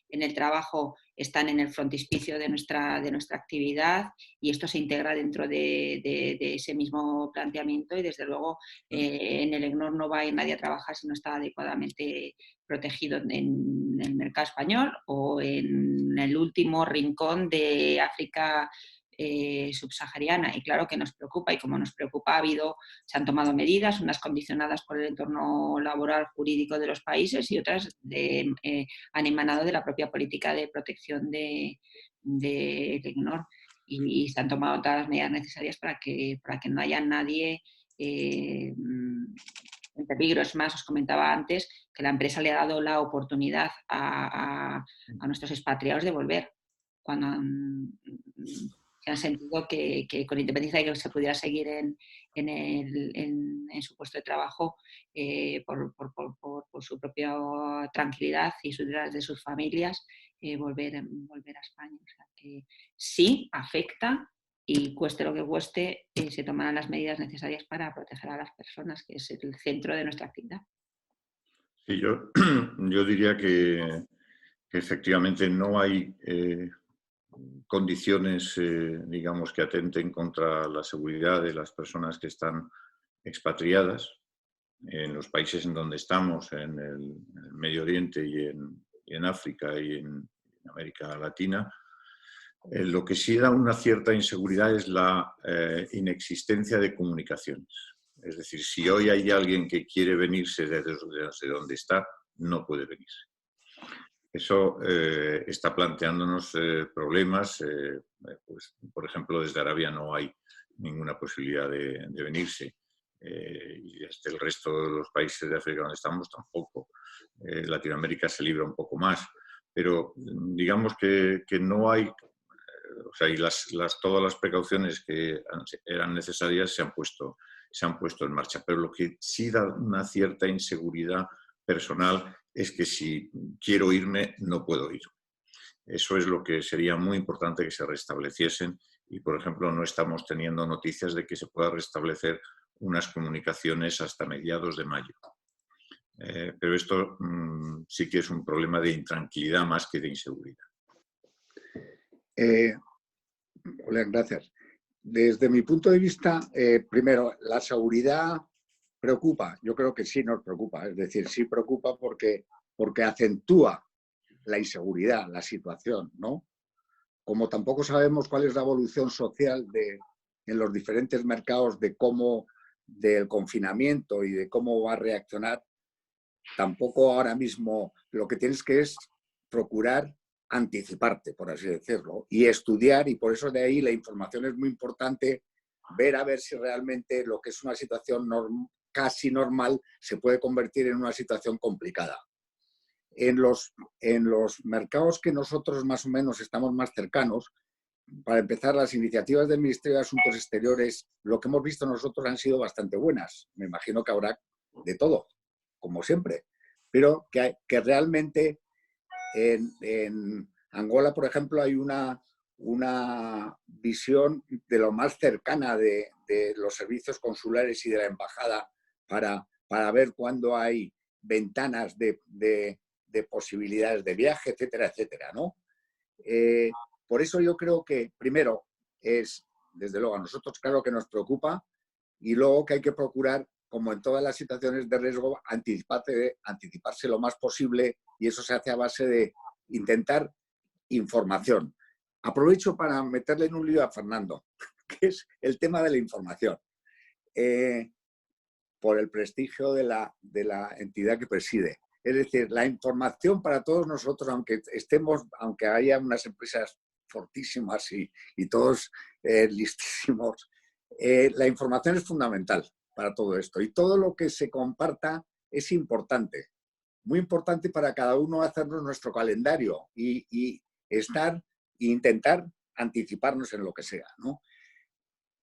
en el trabajo están en el frontispicio de nuestra actividad y esto se integra dentro de ese mismo planteamiento y desde luego en el EGNOR no va a ir nadie a trabajar si no está adecuadamente protegido en el mercado español o en el último rincón de África subsahariana. Y claro que nos preocupa y como nos preocupa se han tomado medidas, unas condicionadas por el entorno laboral jurídico de los países y otras han emanado de la propia política de protección del EGNOR y se han tomado todas las medidas necesarias para que no haya nadie en peligro. Es más, os comentaba antes que la empresa le ha dado la oportunidad a nuestros expatriados de volver cuando se han sentido que con independencia de que se pudiera seguir en su puesto de trabajo por su propia tranquilidad y de sus familias, volver a España. O sea que sí afecta y cueste lo que cueste, se tomarán las medidas necesarias para proteger a las personas, que es el centro de nuestra actividad. Sí, yo diría que efectivamente no hay condiciones, digamos, que atenten contra la seguridad de las personas que están expatriadas en los países en donde estamos, en el Medio Oriente y en África y en América Latina. Lo que sí da una cierta inseguridad es la inexistencia de comunicaciones. Es decir, si hoy hay alguien que quiere venirse desde donde está, no puede venirse. Eso está planteándonos problemas. Pues, por ejemplo, desde Arabia no hay ninguna posibilidad de venirse. Y desde el resto de los países de África donde estamos tampoco. Latinoamérica se libra un poco más. Pero digamos que no hay... O sea, y todas las precauciones que eran necesarias se han puesto en marcha. Pero lo que sí da una cierta inseguridad personal es que si quiero irme, no puedo ir. Eso es lo que sería muy importante que se restableciesen y, por ejemplo, no estamos teniendo noticias de que se pueda restablecer unas comunicaciones hasta mediados de mayo. Pero esto sí que es un problema de intranquilidad más que de inseguridad. Julián, gracias. Desde mi punto de vista, primero, la seguridad preocupa. Yo creo que sí nos preocupa. Es decir, sí preocupa porque acentúa la inseguridad, la situación, ¿no? Como tampoco sabemos cuál es la evolución social en los diferentes mercados del confinamiento y de cómo va a reaccionar, tampoco ahora mismo lo que tienes que es procurar anticiparte, por así decirlo, y estudiar, y por eso de ahí la información es muy importante, ver a ver si realmente lo que es una situación casi normal se puede convertir en una situación complicada. En los mercados que nosotros más o menos estamos más cercanos, para empezar, las iniciativas del Ministerio de Asuntos Exteriores, lo que hemos visto nosotros han sido bastante buenas. Me imagino que habrá de todo, como siempre, pero que realmente en Angola, por ejemplo, hay una visión de lo más cercana de los servicios consulares y de la embajada para ver cuándo hay ventanas de posibilidades de viaje, etcétera, etcétera, ¿no? Por eso yo creo que, primero, desde luego, a nosotros claro que nos preocupa, y luego que hay que procurar, como en todas las situaciones de riesgo, anticiparse lo más posible, y eso se hace a base de intentar información. Aprovecho para meterle en un lío a Fernando, que es el tema de la información. Por el prestigio de la entidad que preside. Es decir, la información para todos nosotros, aunque haya unas empresas fortísimas y todos listísimos, la información es fundamental para todo esto. Y todo lo que se comparta es importante, muy importante para cada uno hacernos nuestro calendario y intentar anticiparnos en lo que sea, ¿no?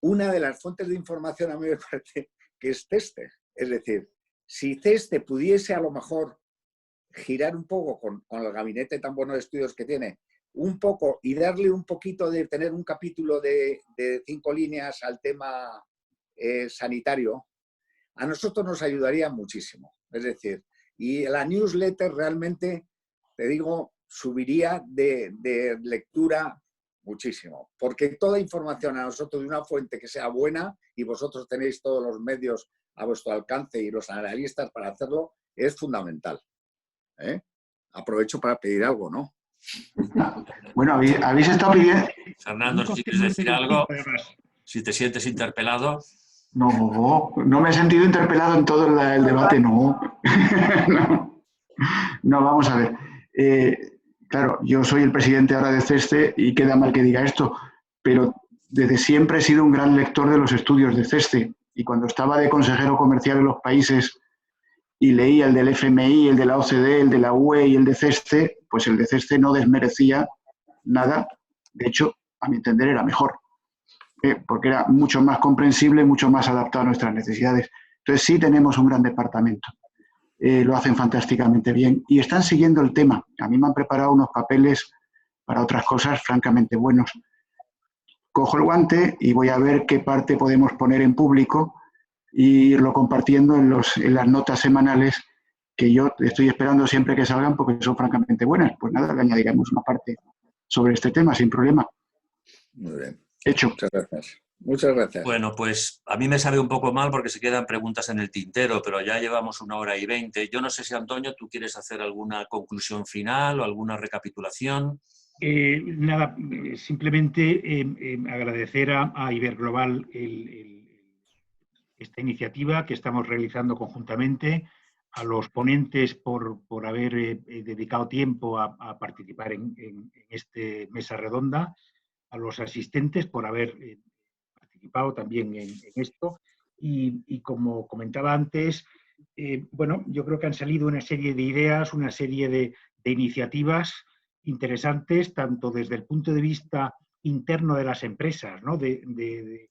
Una de las fuentes de información a mí me parece que es CESTE. Es decir, si CESTE pudiese a lo mejor girar un poco con el gabinete tan bueno de estudios que tiene, un poco y darle un poquito de tener un capítulo de 5 líneas al tema sanitario, a nosotros nos ayudaría muchísimo. Es decir, y la newsletter realmente, te digo, subiría de lectura muchísimo, porque toda información a nosotros de una fuente que sea buena, y vosotros tenéis todos los medios a vuestro alcance y los analistas para hacerlo, es fundamental. Aprovecho para pedir algo, ¿no? Bueno, habéis estado pidiendo... Fernando, si quieres decir algo, si te sientes interpelado. No me he sentido interpelado en todo el debate, no. No, vamos a ver. Claro, yo soy el presidente ahora de CESTE y queda mal que diga esto, pero desde siempre he sido un gran lector de los estudios de CESTE, y cuando estaba de consejero comercial en los países y leía el del FMI, el de la OCDE, el de la UE y el de CESTE, pues el de CESTE no desmerecía nada. De hecho, a mi entender, era mejor, porque era mucho más comprensible, mucho más adaptado a nuestras necesidades. Entonces sí tenemos un gran departamento. Lo hacen fantásticamente bien y están siguiendo el tema. A mí me han preparado unos papeles para otras cosas francamente buenos. Cojo el guante y voy a ver qué parte podemos poner en público y irlo compartiendo en las notas semanales, que yo estoy esperando siempre que salgan porque son francamente buenas. Pues nada, le añadiremos una parte sobre este tema sin problema. Muy bien. Hecho. Muchas gracias. Muchas gracias. Bueno, pues a mí me sabe un poco mal porque se quedan preguntas en el tintero, pero ya llevamos 1h20. Yo no sé si, Antonio, tú quieres hacer alguna conclusión final o alguna recapitulación. Nada, simplemente agradecer a Iberglobal esta iniciativa que estamos realizando conjuntamente, a los ponentes por haber dedicado tiempo a participar en esta mesa redonda, a los asistentes por haber participado también en esto, y como comentaba antes, bueno, yo creo que han salido una serie de ideas, una serie de iniciativas interesantes, tanto desde el punto de vista interno de las empresas, ¿no? de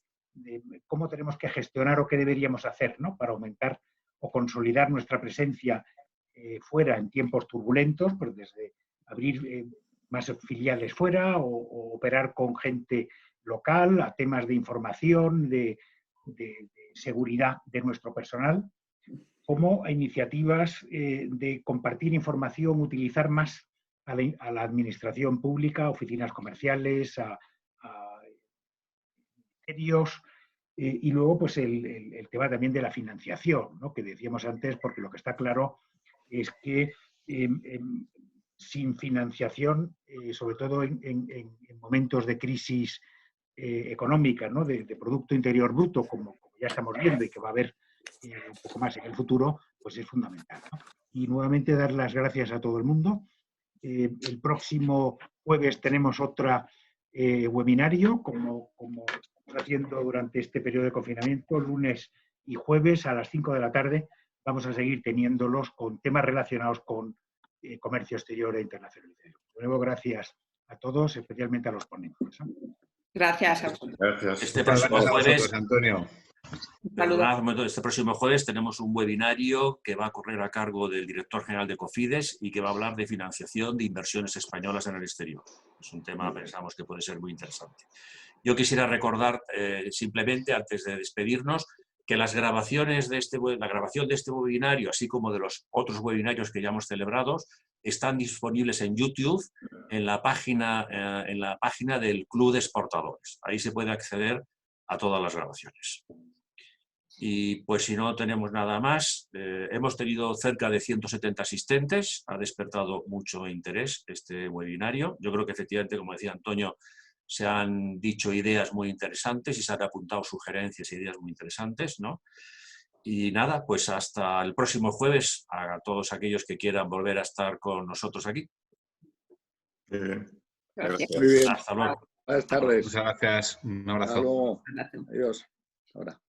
cómo tenemos que gestionar o qué deberíamos hacer, ¿no? Para aumentar o consolidar nuestra presencia fuera en tiempos turbulentos, pues desde abrir más filiales fuera o operar con gente local, a temas de información, de seguridad de nuestro personal, como a iniciativas de compartir información, utilizar más a la administración pública, oficinas comerciales, a criterios y luego pues el tema también de la financiación, ¿no? Que decíamos antes, porque lo que está claro es que sin financiación, sobre todo en momentos de crisis económica, ¿no? de Producto Interior Bruto, como ya estamos viendo y que va a haber un poco más en el futuro, pues es fundamental, ¿no? Y nuevamente dar las gracias a todo el mundo. El próximo jueves tenemos otra webinario, como estamos haciendo durante este periodo de confinamiento, lunes y jueves a las 5 de la tarde. Vamos a seguir teniéndolos con temas relacionados con comercio exterior e internacionalización. De nuevo, gracias a todos, especialmente a los ponentes, ¿no? Gracias a vosotros. Gracias. Este próximo jueves, Antonio. este próximo jueves tenemos un webinario que va a correr a cargo del director general de Cofides y que va a hablar de financiación de inversiones españolas en el exterior. Es un tema, pensamos, que puede ser muy interesante. Yo quisiera recordar simplemente, antes de despedirnos, que la grabación de este webinario, así como de los otros webinarios que ya hemos celebrado, están disponibles en YouTube, en la página del Club de Exportadores. Ahí se puede acceder a todas las grabaciones. Y pues si no tenemos nada más, hemos tenido cerca de 170 asistentes, ha despertado mucho interés este webinario. Yo creo que efectivamente, como decía Antonio, se han dicho ideas muy interesantes y se han apuntado sugerencias e ideas muy interesantes, ¿no? Y nada, pues hasta el próximo jueves a todos aquellos que quieran volver a estar con nosotros aquí. Gracias. Muy bien. Hasta luego. Buenas tardes. Muchas gracias. Un abrazo. Hasta luego. Adiós. Ahora.